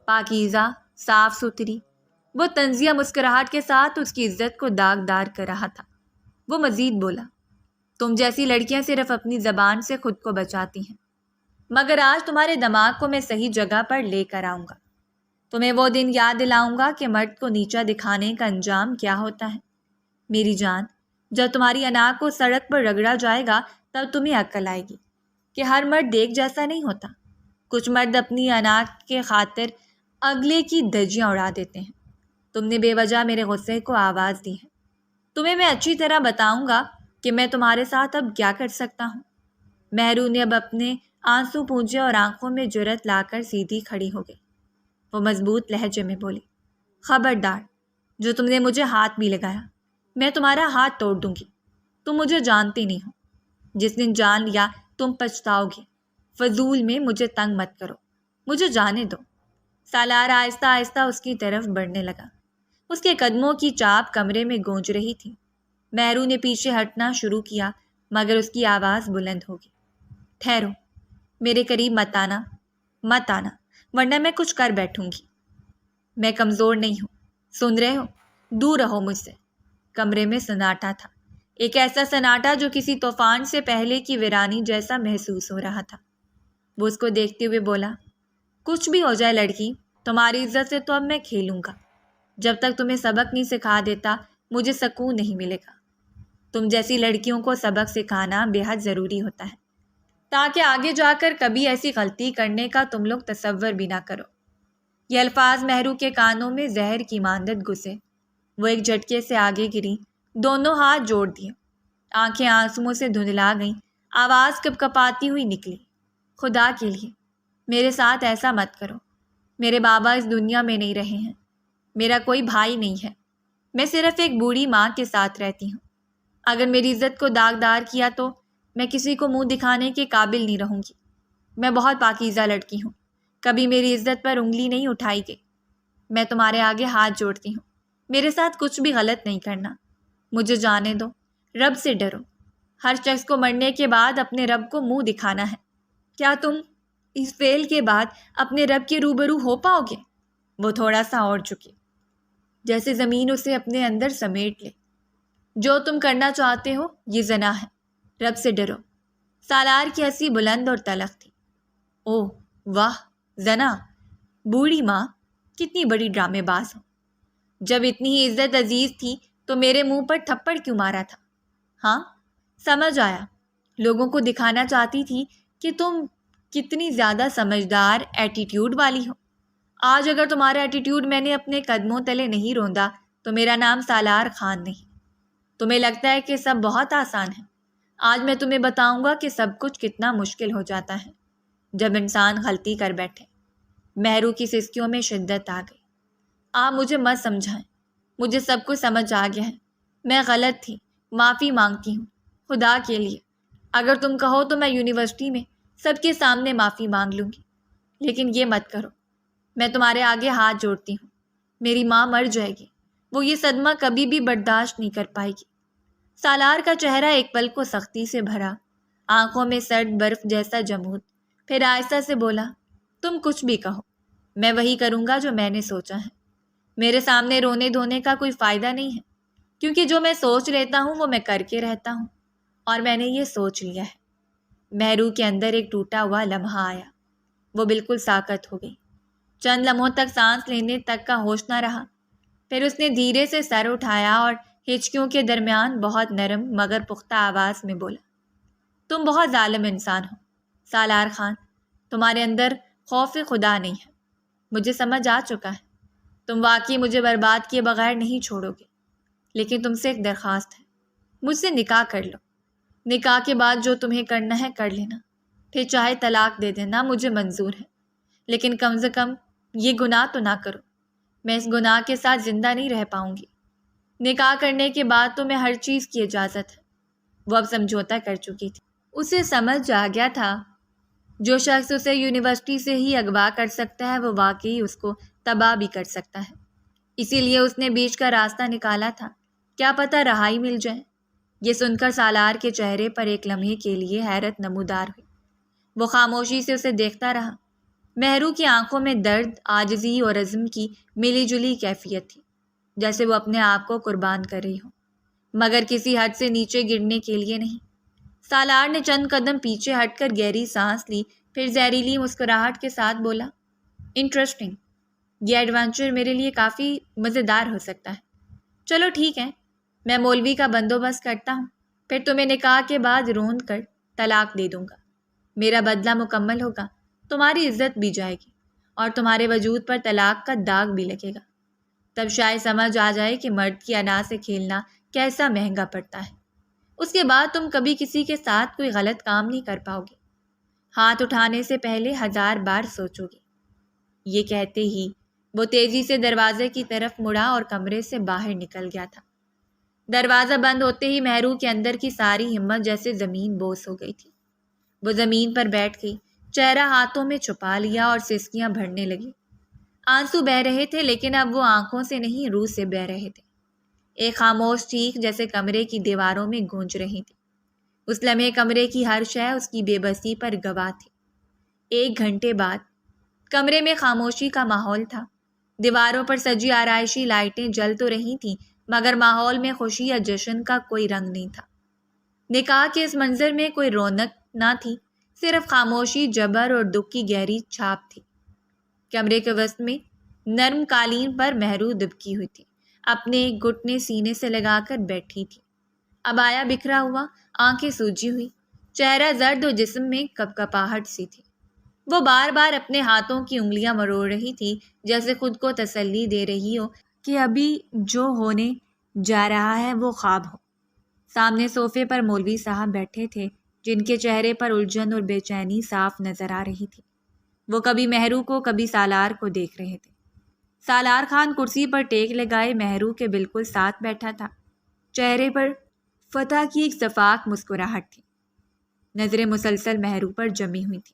پاکیزہ، صاف ستھری، وہ طنزیہ مسکراہٹ کے ساتھ اس کی عزت کو داغدار کر رہا تھا۔ وہ مزید بولا، تم جیسی لڑکیاں صرف اپنی زبان سے خود کو بچاتی ہیں، مگر آج تمہارے دماغ کو میں صحیح جگہ پر لے کر آؤں گا، تمہیں وہ دن یاد دلاؤں گا کہ مرد کو نیچا دکھانے کا انجام کیا ہوتا ہے۔ میری جان، جب تمہاری انا کو سڑک پر رگڑا جائے گا تب تمہیں عقل آئے گی کہ ہر مرد ایک جیسا نہیں ہوتا، کچھ مرد اپنی انا کے خاطر اگلے کی دھجیاں اڑا دیتے ہیں۔ تم نے بے وجہ میرے غصے کو آواز دی ہے، تمہیں میں اچھی طرح بتاؤں گا کہ میں تمہارے ساتھ اب کیا کر سکتا ہوں۔ مہرو نے اب اپنے آنسو پونچھے اور آنکھوں میں جرأت لا کر سیدھی کھڑی ہو گئی۔ وہ مضبوط لہجے میں بولی، خبردار، جو تم نے مجھے ہاتھ بھی لگایا، میں تمہارا ہاتھ توڑ دوں گی۔ تم مجھے جانتے نہیں ہو، جس دن جان لیا تم پچھتاؤ گے۔ فضول میں مجھے تنگ مت کرو، مجھے جانے دو۔ سالار آہستہ آہستہ اس کی طرف بڑھنے لگا، اس کے قدموں کی چاپ کمرے میں گونج رہی تھی۔ مہرو نے پیچھے ہٹنا شروع کیا مگر اس کی آواز بلند ہوگی، ٹھہرو، میرے قریب مت آنا، مت آنا، ورنہ میں کچھ کر بیٹھوں گی۔ میں کمزور نہیں ہوں، سن رہے ہو؟ دور رہو مجھ سے۔ کمرے میں سناٹا تھا، ایک ایسا سناٹا جو کسی طوفان سے پہلے کی ویرانی جیسا محسوس ہو رہا تھا۔ وہ اس کو دیکھتے ہوئے بولا، کچھ بھی ہو جائے لڑکی، تمہاری عزت سے تو اب میں کھیلوں گا۔ جب تک تمہیں سبق نہیں سکھا دیتا مجھے سکون نہیں ملے گا۔ تم جیسی لڑکیوں کو سبق سکھانا بے حد ضروری ہوتا ہے تاکہ آگے جا کر کبھی ایسی غلطی کرنے کا تم لوگ تصور بھی نہ کرو۔ یہ الفاظ مہرو کے کانوں میں زہر کی مانند گھسے۔ وہ ایک جھٹکے سے آگے گری، دونوں ہاتھ جوڑ دیے، آنکھیں آنسوؤں سے دھندلا گئیں، آواز کپ کپاتی ہوئی نکلی، خدا کے لیے میرے ساتھ ایسا مت کرو۔ میرے بابا اس دنیا میں نہیں رہے ہیں، میرا کوئی بھائی نہیں ہے، میں صرف ایک بوڑھی ماں کے ساتھ رہتی ہوں۔ اگر میری عزت کو داغدار کیا تو میں کسی کو منہ دکھانے کے قابل نہیں رہوں گی۔ میں بہت پاکیزہ لڑکی ہوں، کبھی میری عزت پر انگلی نہیں اٹھائی گئی۔ میں تمہارے آگے ہاتھ جوڑتی ہوں، میرے ساتھ کچھ بھی غلط نہیں کرنا، مجھے جانے دو، رب سے ڈرو۔ ہر شخص کو مرنے کے بعد اپنے رب کو منہ دکھانا ہے، کیا تم اس فعل کے بعد اپنے رب کے روبرو ہو پاؤ گے؟ وہ تھوڑا سا اور جھکی، جیسے زمین اسے اپنے اندر سمیٹ لے۔ جو تم کرنا چاہتے ہو یہ زنا ہے، رب سے ڈرو۔ سالار کی ہنسی بلند اور تلخ تھی۔ اوہ واہ، زنا! بوڑھی ماں کتنی بڑی ڈرامے باز ہو۔ جب اتنی ہی عزت عزیز تھی تو میرے منہ پر تھپڑ کیوں مارا تھا؟ ہاں سمجھ آیا، لوگوں کو دکھانا چاہتی تھی کہ تم کتنی زیادہ سمجھدار ایٹیٹیوڈ والی ہو۔ آج اگر تمہارا ایٹیٹیوڈ میں نے اپنے قدموں تلے نہیں روندا تو میرا نام سالار خان نہیں۔ تمہیں لگتا ہے کہ سب بہت آسان ہے، آج میں تمہیں بتاؤں گا کہ سب کچھ کتنا مشکل ہو جاتا ہے جب انسان غلطی کر بیٹھے۔ مہرو کی سسکیوں میں شدت آ گئی۔ آپ مجھے مت سمجھائیں، مجھے سب کچھ سمجھ آ گیا ہے، میں غلط تھی، معافی مانگتی ہوں۔ خدا کے لیے اگر تم کہو تو میں یونیورسٹی میں سب کے سامنے معافی مانگ لوں گی، لیکن یہ مت کرو۔ میں تمہارے آگے ہاتھ جوڑتی ہوں، میری ماں مر جائے گی، وہ یہ صدمہ کبھی بھی برداشت نہیں کر پائے گی۔ سالار کا چہرہ ایک پل کو سختی سے بھرا، آنکھوں میں سرد برف جیسا جمود، پھر آہستہ سے بولا، تم کچھ بھی کہو، میں وہی کروں گا جو میں نے سوچا ہے۔ میرے سامنے رونے دھونے کا کوئی فائدہ نہیں ہے، کیونکہ جو میں سوچ لیتا ہوں وہ میں کر کے رہتا ہوں، اور میں نے یہ سوچ لیا ہے۔ مہرو کے اندر ایک ٹوٹا ہوا لمحہ آیا، وہ بالکل ساکت ہو گئی، چند لمحوں تک سانس لینے تک کا ہوش نہ رہا۔ پھر اس نے دھیرے سے سر اٹھایا اور ہچکیوں کے درمیان بہت نرم مگر پختہ آواز میں بولا، تم بہت ظالم انسان ہو سالار خان، تمہارے اندر خوف خدا نہیں ہے، مجھے سمجھ آ چکا ہے، تم واقعی مجھے برباد کیے بغیر نہیں چھوڑو گے، لیکن تم سے ایک درخواست ہے، مجھ سے نکاح کر لو، نکاح کے بعد جو تمہیں کرنا ہے کر لینا، پھر چاہے طلاق دے دینا، مجھے منظور ہے، لیکن کم سے کم یہ گناہ تو نہ کرو، میں اس گناہ کے ساتھ زندہ نہیں رہ پاؤں گی۔ نکاح کرنے کے بعد تو میں ہر چیز کی اجازت ہے۔ وہ اب سمجھوتا کر چکی تھی، اسے سمجھ آ گیا تھا جو شخص اسے یونیورسٹی سے ہی اغوا کر سکتا ہے وہ واقعی اس کو تباہ بھی کر سکتا ہے، اسی لیے اس نے بیچ کا راستہ نکالا تھا، کیا پتہ رہائی مل جائے۔ یہ سن کر سالار کے چہرے پر ایک لمحے کے لیے حیرت نمودار ہوئی، وہ خاموشی سے اسے دیکھتا رہا۔ مہرو کی آنکھوں میں درد، عاجزی اور عزم کی ملی جلی کیفیت تھی، جیسے وہ اپنے آپ کو قربان کر رہی ہو، مگر کسی حد سے نیچے گرنے کے لیے نہیں۔ سالار نے چند قدم پیچھے ہٹ کر گہری سانس لی، پھر زہریلی مسکراہٹ کے ساتھ بولا، انٹرسٹنگ، یہ ایڈونچر میرے لیے کافی مزیدار ہو سکتا ہے۔ چلو ٹھیک ہے، میں مولوی کا بندوبست کرتا ہوں، پھر تمہیں نکاح کے بعد روند کر طلاق دے دوں گا، میرا بدلہ مکمل ہوگا، تمہاری عزت بھی جائے گی، اور تمہارے وجود پر طلاق کا داغ بھی لگے گا، تب شاید سمجھ آ جائے کہ مرد کی انا سے کھیلنا کیسا مہنگا پڑتا ہے۔ اس کے بعد تم کبھی کسی کے ساتھ کوئی غلط کام نہیں کر پاؤ گے، ہاتھ اٹھانے سے پہلے 1000 بار سوچو گے۔ یہ کہتے ہی وہ تیزی سے دروازے کی طرف مڑا اور کمرے سے باہر نکل گیا تھا۔ دروازہ بند ہوتے ہی مہرو کے اندر کی ساری ہمت جیسے زمین بوس ہو گئی تھی، وہ زمین پر بیٹھ گئی، چہرہ ہاتھوں میں چھپا لیا اور سسکیاں بھرنے لگی۔ آنسو بہہ رہے تھے لیکن اب وہ آنکھوں سے نہیں روح سے بہہ رہے تھے، ایک خاموش چیخ جیسے کمرے کی دیواروں میں گونج رہی تھی۔ اس لمحے کمرے کی ہر شے اس کی بے بسی پر گواہ تھی۔ 1 گھنٹے بعد کمرے میں خاموشی کا ماحول تھا، دیواروں پر سجی آرائشی لائٹیں جل تو رہی تھیں مگر ماحول میں خوشی یا جشن کا کوئی رنگ نہیں تھا۔ نکاح کے اس منظر میں کوئی رونق نہ تھی، صرف خاموشی، جبر اور دکھ کی گہری چھاپ تھی۔ کمرے کے وسط میں نرم قالین پر مہرو دبکی ہوئی تھی، اپنے ایک گھٹنے سینے سے لگا کر بیٹھی تھی، عبایا بکھرا ہوا، آنکھیں سوجی ہوئی، چہرہ زرد اور جسم میں کپکپاہٹ سی تھی۔ وہ بار بار اپنے ہاتھوں کی انگلیاں مروڑ رہی تھی، جیسے خود کو تسلی دے رہی ہو کہ ابھی جو ہونے جا رہا ہے وہ خواب ہو۔ سامنے صوفے پر مولوی صاحب بیٹھے تھے، جن کے چہرے پر الجھن اور بے چینی صاف نظر آ رہی تھی۔ وہ کبھی مہرو کو کبھی سالار کو دیکھ رہے تھے۔ سالار خان کرسی پر ٹیک لگائے مہرو کے بالکل ساتھ بیٹھا تھا، چہرے پر فتح کی ایک شفاف مسکراہٹ تھی، نظریں مسلسل مہرو پر جمی ہوئی تھی،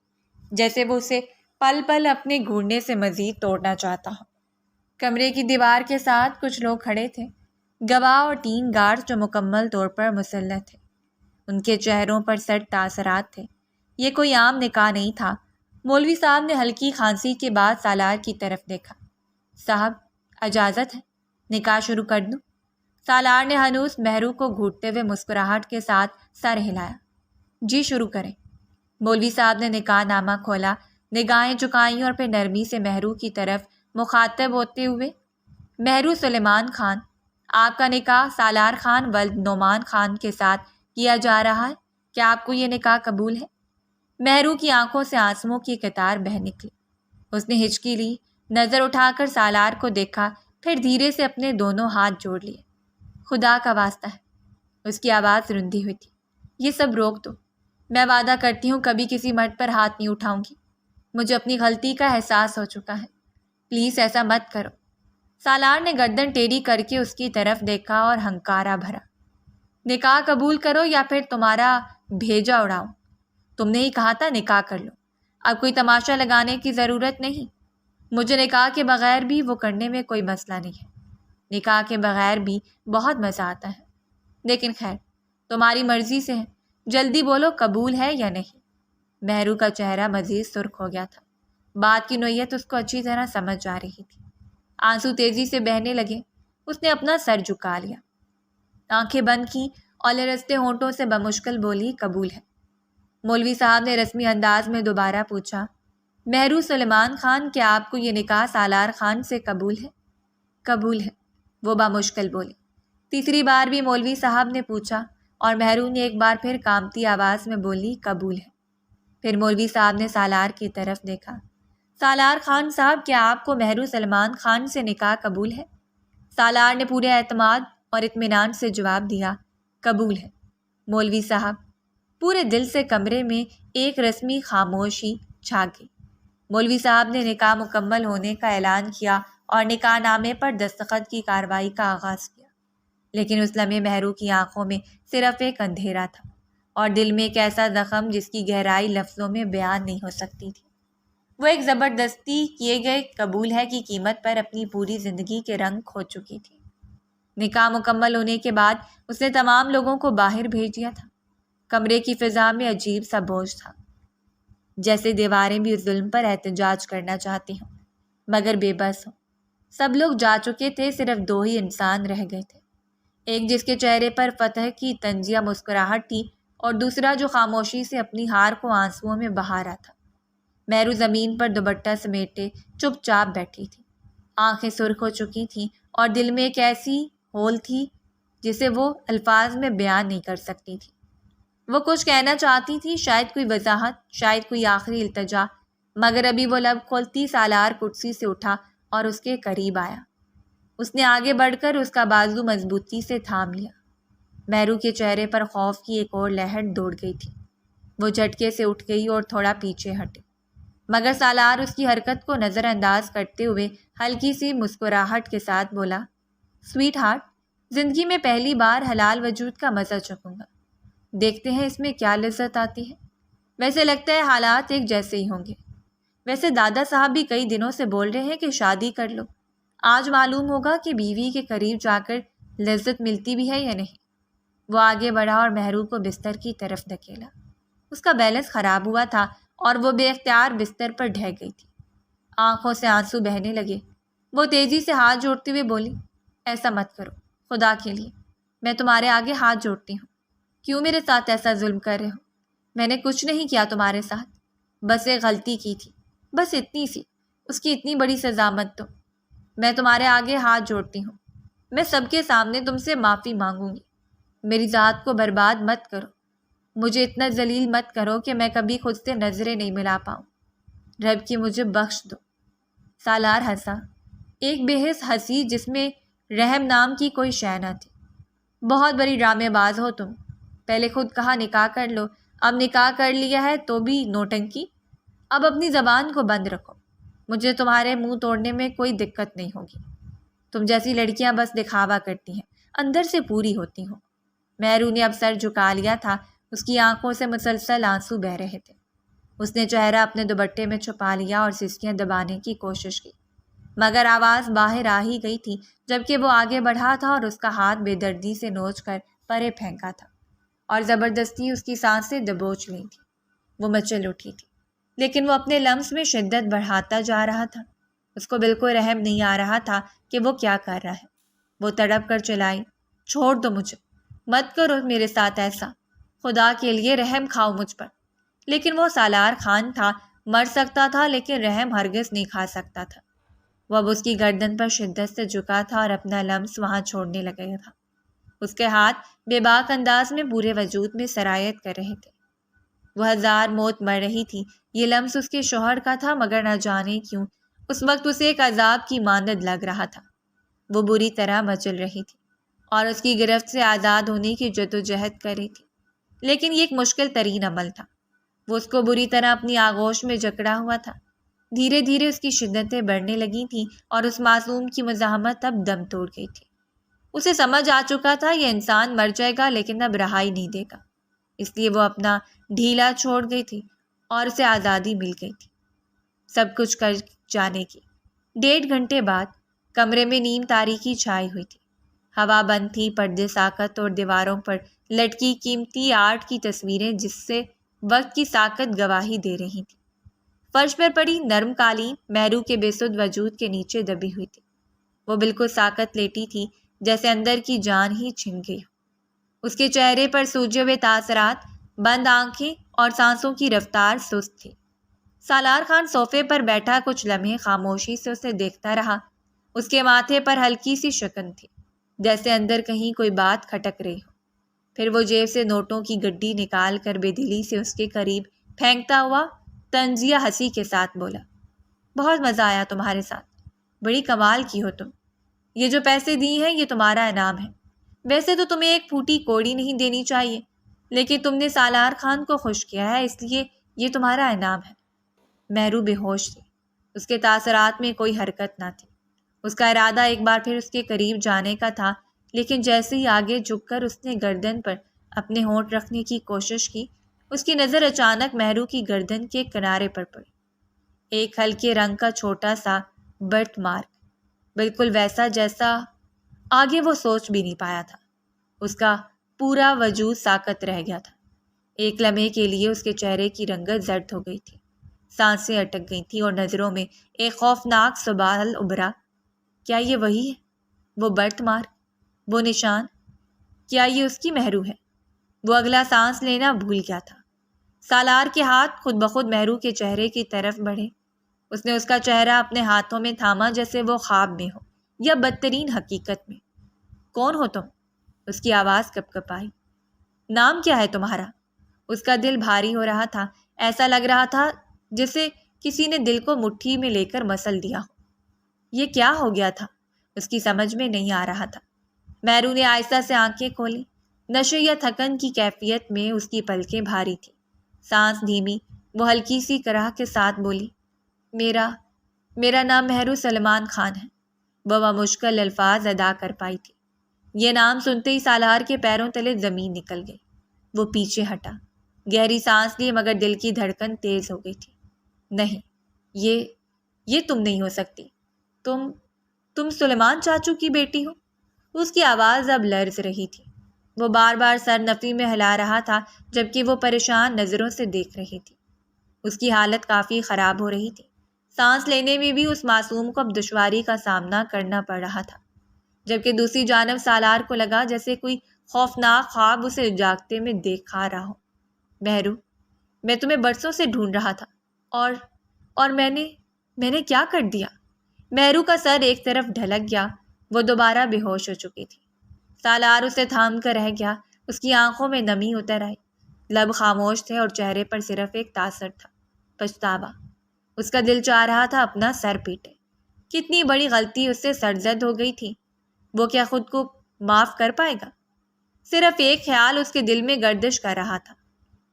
جیسے وہ اسے پل پل اپنے گھورنے سے مزید توڑنا چاہتا ہو۔ کمرے کی دیوار کے ساتھ کچھ لوگ کھڑے تھے، گواہ اور 3 گارڈ جو مکمل طور پر مسلح تھے۔ ان کے چہروں پر سرد تاثرات تھے۔ یہ کوئی عام نکاح نہیں تھا۔ مولوی صاحب نے ہلکی کھانسی کے بعد سالار کی طرف دیکھا۔ صاحب، اجازت ہے؟ نکاح شروع کر دوں؟ سالار نے ہنوز مہرو کو گھونٹتے ہوئے مسکراہٹ کے ساتھ سر ہلایا۔ جی شروع کریں۔ مولوی صاحب نے نکاح نامہ کھولا، نگاہیں جھکائیں اور پھر نرمی سے مہرو کی طرف مخاطب ہوتے ہوئے، مہرو سلیمان خان، آپ کا نکاح سالار خان ولد نعمان خان کے ساتھ کیا جا رہا ہے، کیا آپ کو یہ نکاح قبول ہے؟ مہرو کی آنکھوں سے آنسوؤں کی قطار بہہ نکلی۔ اس نے ہچکی لی، نظر اٹھا کر سالار کو دیکھا، پھر دھیرے سے اپنے دونوں ہاتھ جوڑ لیے۔ خدا کا واسطہ ہے، اس کی آواز رندی ہوئی تھی، یہ سب روک دو۔ میں وعدہ کرتی ہوں کبھی کسی مرد پر ہاتھ نہیں اٹھاؤں گی۔ مجھے اپنی غلطی کا احساس ہو چکا ہے، پلیز ایسا مت کرو۔ سالار نے گردن ٹیڑھی کر کے اس کی طرف دیکھا اور ہنکارا بھرا۔ نکاح قبول کرو یا پھر تمہارا بھیجا اڑاؤں۔ تم نے ہی کہا تھا نکاح کر لو، اب کوئی تماشا لگانے کی ضرورت نہیں۔ مجھے نکاح کے بغیر بھی وہ کرنے میں کوئی مسئلہ نہیں ہے، نکاح کے بغیر بھی بہت مزہ آتا ہے، لیکن خیر تمہاری مرضی سے ہے، جلدی بولو قبول ہے یا نہیں۔ مہرو کا چہرہ مزید سرخ ہو گیا تھا، بات کی نوعیت اس کو اچھی طرح سمجھ جا رہی تھی۔ آنسو تیزی سے بہنے لگے، اس نے اپنا سر جھکا لیا، آنکھیں بند کی اور لرزتے ہونٹوں سے بمشکل بولی قبول ہے۔ مولوی صاحب نے رسمی انداز میں دوبارہ پوچھا، مہرو سلیمان خان، کیا آپ کو یہ نکاح سالار خان سے قبول ہے؟ قبول ہے، وہ بمشکل بولی۔ تیسری بار بھی مولوی صاحب نے پوچھا اور مہرو نے ایک بار پھر کانپتی آواز میں بولی قبول ہے۔ پھر مولوی صاحب نے سالار کی طرف دیکھا، سالار خان صاحب، کیا آپ کو مہرو سلیمان خان سے نکاح قبول ہے؟ سالار نے پورے اعتماد اور اطمینان سے جواب دیا، قبول ہے۔ مولوی صاحب، پورے دل سے کمرے میں ایک رسمی خاموشی چھا گئی۔ مولوی صاحب نے نکاح مکمل ہونے کا اعلان کیا اور نکاح نامے پر دستخط کی کارروائی کا آغاز کیا، لیکن اس لمحے مہرو کی آنکھوں میں صرف ایک اندھیرا تھا اور دل میں ایک ایسا زخم جس کی گہرائی لفظوں میں بیان نہیں ہو سکتی تھی۔ وہ ایک زبردستی کیے گئے قبول ہے کی قیمت پر اپنی پوری زندگی کے رنگ کھو چکی تھی۔ نکاح مکمل ہونے کے بعد اس نے تمام لوگوں کو باہر بھیج دیا تھا۔ کمرے کی فضا میں عجیب سا بوجھ تھا، جیسے دیواریں بھی اس ظلم پر احتجاج کرنا چاہتی ہوں مگر بے بس ہوں۔ سب لوگ جا چکے تھے، صرف 2 ہی انسان رہ گئے تھے، ایک جس کے چہرے پر فتح کی طنزیہ مسکراہٹ تھی اور دوسرا جو خاموشی سے اپنی ہار کو آنسوؤں میں بہا رہا تھا۔ مہرو زمین پر دوپٹہ سمیٹے چپ چاپ بیٹھی تھی، آنکھیں سرخ ہو چکی تھیں اور دل میں ایک ایسی ہول تھی جسے وہ الفاظ میں بیان نہیں کر سکتی تھی۔ وہ کچھ کہنا چاہتی تھی، شاید کوئی وضاحت، شاید کوئی آخری التجا، مگر ابھی وہ لب کھولتی سالار کرسی سے اٹھا اور اس کے قریب آیا۔ اس نے آگے بڑھ کر اس کا بازو مضبوطی سے تھام لیا۔ مہرو کے چہرے پر خوف کی ایک اور لہر دوڑ گئی تھی۔ وہ جھٹکے سے اٹھ گئی اور تھوڑا پیچھے ہٹی، مگر سالار اس کی حرکت کو نظر انداز کرتے ہوئے ہلکی سی مسکراہٹ کے ساتھ بولا، سویٹ ہارٹ، زندگی میں پہلی بار حلال وجود کا مزہ چکھوں گا، دیکھتے ہیں اس میں کیا لذت آتی ہے۔ ویسے لگتا ہے حالات ایک جیسے ہی ہوں گے۔ ویسے دادا صاحب بھی کئی دنوں سے بول رہے ہیں کہ شادی کر لو، آج معلوم ہوگا کہ بیوی کے قریب جا کر لذت ملتی بھی ہے یا نہیں۔ وہ آگے بڑھا اور مہرو کو بستر کی طرف دھکیلا۔ اس کا بیلنس خراب ہوا تھا اور وہ بے اختیار بستر پر ڈھہ گئی تھی، آنکھوں سے آنسو بہنے لگے۔ وہ تیزی سے ہاتھ جوڑتے ہوئے بولی، ایسا مت کرو، خدا کے لیے، میں تمہارے آگے ہاتھ جوڑتی ہوں، کیوں میرے ساتھ ایسا ظلم کر رہے ہو؟ میں نے کچھ نہیں کیا تمہارے ساتھ، بس ایک غلطی کی تھی، بس اتنی سی، اس کی اتنی بڑی سزا مت دو۔ میں تمہارے آگے ہاتھ جوڑتی ہوں، میں سب کے سامنے تم سے معافی مانگوں گی۔ میری ذات کو برباد مت کرو، مجھے اتنا ذلیل مت کرو کہ میں کبھی خود سے نظریں نہیں ملا پاؤں، رب کی مجھے بخش دو۔ سالار ہنسا، ایک بے حس ہنسی جس میں رحم نام کی کوئی شے نہ تھی۔ بہت بڑی ڈرامے باز ہو تم، پہلے خود کہا نکاح کر لو، اب نکاح کر لیا ہے تو بھی نوٹنکی۔ اب اپنی زبان کو بند رکھو، مجھے تمہارے منہ توڑنے میں کوئی دقت نہیں ہوگی۔ تم جیسی لڑکیاں بس دکھاوا کرتی ہیں، اندر سے پوری ہوتی ہوں۔ مہرو نے اب سر جھکا لیا تھا، اس کی آنکھوں سے مسلسل آنسو بہہ رہے تھے۔ اس نے چہرہ اپنے دوپٹے میں چھپا لیا اور سسکیاں دبانے کی کوشش کی، مگر آواز باہر آ ہی گئی تھی جبکہ وہ آگے بڑھا تھا اور اس کا ہاتھ بے دردی سے نوچ کر پرے پھینکا تھا اور زبردستی اس کی سانسیں دبوچ لی تھی۔ وہ مچل اٹھی تھی، لیکن وہ اپنے لمس میں شدت بڑھاتا جا رہا تھا۔ اس کو بالکل رحم نہیں آ رہا تھا کہ وہ کیا کر رہا ہے۔ وہ تڑپ کر چلائی، چھوڑ دو مجھے، مت کرو میرے ساتھ ایسا، خدا کے لیے رحم کھاؤ مجھ پر۔ لیکن وہ سالار خان تھا، مر سکتا تھا لیکن رحم ہرگز نہیں کھا سکتا تھا۔ وہ اب اس کی گردن پر شدت سے جھکا تھا اور اپنا لمس وہاں چھوڑنے لگا تھا۔ اس کے ہاتھ بے باک انداز میں پورے وجود میں سرایت کر رہے تھے۔ وہ ہزار موت مر رہی تھی۔ یہ لمس اس کے شوہر کا تھا، مگر نہ جانے کیوں اس وقت اسے ایک عذاب کی مانند لگ رہا تھا۔ وہ بری طرح مچل رہی تھی اور اس کی گرفت سے آزاد ہونے کی جدوجہد کر رہی تھی، لیکن یہ ایک مشکل ترین عمل تھا۔ وہ اس کو بری طرح اپنی آغوش میں جکڑا ہوا تھا۔ دھیرے دھیرے اس کی شدتیں بڑھنے لگی تھیں اور اس معصوم کی مزاحمت اب دم توڑ گئی تھی۔ اسے سمجھ آ چکا تھا یہ انسان مر جائے گا لیکن اب رہائی نہیں دے گا، اس لیے وہ اپنا ڈھیلا چھوڑ گئی تھی اور اسے آزادی مل گئی تھی سب کچھ کر جانے کی۔ 1.5 گھنٹے بعد کمرے میں نیم تاریکی چھائی ہوئی تھی۔ ہوا بند تھی، پردے ساکت اور دیواروں پر لٹکی قیمتی آرٹ کی تصویریں جس سے وقت کی ساکت گواہی دے رہی تھی۔ فرش پر پڑی نرم قالین مہرو کے بے سدھ وجود کے نیچے دبی ہوئی تھی۔ وہ بالکل ساکت لیٹی تھی جیسے اندر کی جان ہی چھن گئی ہو۔ اس کے چہرے پر سوجے ہوئے تاثرات، بند آنکھیں اور سانسوں کی رفتار سست تھی۔ سالار خان صوفے پر بیٹھا کچھ لمحے خاموشی سے اسے دیکھتا رہا۔ اس کے ماتھے پر ہلکی سی شکن تھی، جیسے اندر کہیں کوئی بات کھٹک رہی ہو۔ پھر وہ جیب سے نوٹوں کی گڈی نکال کر بے دلی سے اس کے قریب پھینکتا ہوا طنزیہ ہنسی کے ساتھ بولا، بہت مزہ آیا تمہارے ساتھ، بڑی کمال کی ہو تم۔ یہ جو پیسے دی ہیں یہ تمہارا انعام ہے۔ ویسے تو تمہیں ایک پھوٹی کوڑی نہیں دینی چاہیے، لیکن تم نے سالار خان کو خوش کیا ہے، اس لیے یہ تمہارا انعام ہے۔ مہرو بے ہوش تھی، اس کے تاثرات میں کوئی حرکت نہ تھی۔ اس کا ارادہ ایک بار پھر اس کے قریب جانے کا تھا، لیکن جیسے ہی آگے جھک کر اس نے گردن پر اپنے ہونٹ رکھنے کی کوشش کی، اس کی نظر اچانک مہرو کی گردن کے کنارے پر پڑی۔ ایک ہلکے رنگ کا چھوٹا سا برتھ مارک، بالکل ویسا جیسا آگے وہ سوچ بھی نہیں پایا تھا۔ اس کا پورا وجود ساکت رہ گیا تھا۔ ایک لمحے کے لیے اس کے چہرے کی رنگت زرد ہو گئی تھی، سانسیں اٹک گئی تھیں اور نظروں میں ایک خوفناک سوال ابھرا، کیا یہ وہی ہے؟ وہ برتھ مارک، وہ نشان، کیا یہ اس کی مہرو ہے؟ وہ اگلا سانس لینا بھول گیا تھا۔ سالار کے ہاتھ خود بخود مہرو کے چہرے کی طرف بڑھے۔ اس نے اس کا چہرہ اپنے ہاتھوں میں تھاما جیسے وہ خواب میں ہو یا بدترین حقیقت میں۔ کون ہو تم؟ اس کی آواز کپ کپ آئی۔ نام کیا ہے تمہارا؟ اس کا دل بھاری ہو رہا تھا، ایسا لگ رہا تھا جیسے کسی نے دل کو مٹھی میں لے کر مسل دیا ہو۔ یہ کیا ہو گیا تھا؟ اس کی سمجھ میں نہیں آ رہا تھا۔ مہرو نے آہستہ سے آنکھیں کھولی۔ نشے یا تھکن کی کیفیت میں اس کی پلکیں بھاری تھیں، سانس دھیمی۔ وہ ہلکی سی کرہ کے ساتھ بولی، میرا نام مہرو سلمان خان ہے۔ وہ مشکل الفاظ ادا کر پائی تھی۔ یہ نام سنتے ہی سالار کے پیروں تلے زمین نکل گئی۔ وہ پیچھے ہٹا، گہری سانس لی، مگر دل کی دھڑکن تیز ہو گئی تھی۔ نہیں، یہ تم نہیں ہو سکتی۔ تم سلیمان چاچو کی بیٹی ہو؟ اس کی آواز اب لرز رہی تھی۔ وہ بار بار سر نفی میں ہلا رہا تھا جبکہ وہ پریشان نظروں سے دیکھ رہی تھی۔ اس کی حالت کافی خراب ہو رہی تھی۔ سانس لینے میں بھی اس معصوم کو اب دشواری کا سامنا کرنا پڑ رہا تھا، جبکہ دوسری جانب سالار کو لگا جیسے کوئی خوفناک خواب اسے جاگتے میں دیکھا رہا ہو۔ مہرو، میں تمہیں برسوں سے ڈھونڈ رہا تھا اور میں نے کیا کر دیا؟ مہرو کا سر ایک طرف ڈھلک گیا، وہ دوبارہ بے ہوش ہو چکی تھی۔ سالار اسے تھام کر رہ گیا، اس کی آنکھوں میں نمی اتر آئی، لب خاموش تھے اور چہرے پر صرف ایک تاثر تھا، پچھتاوا۔ اس کا دل چاہ رہا تھا اپنا سر پیٹے، کتنی بڑی غلطی اس سے سرزد ہو گئی تھی، وہ کیا خود کو معاف کر پائے گا؟ صرف ایک خیال اس کے دل میں گردش کر رہا تھا۔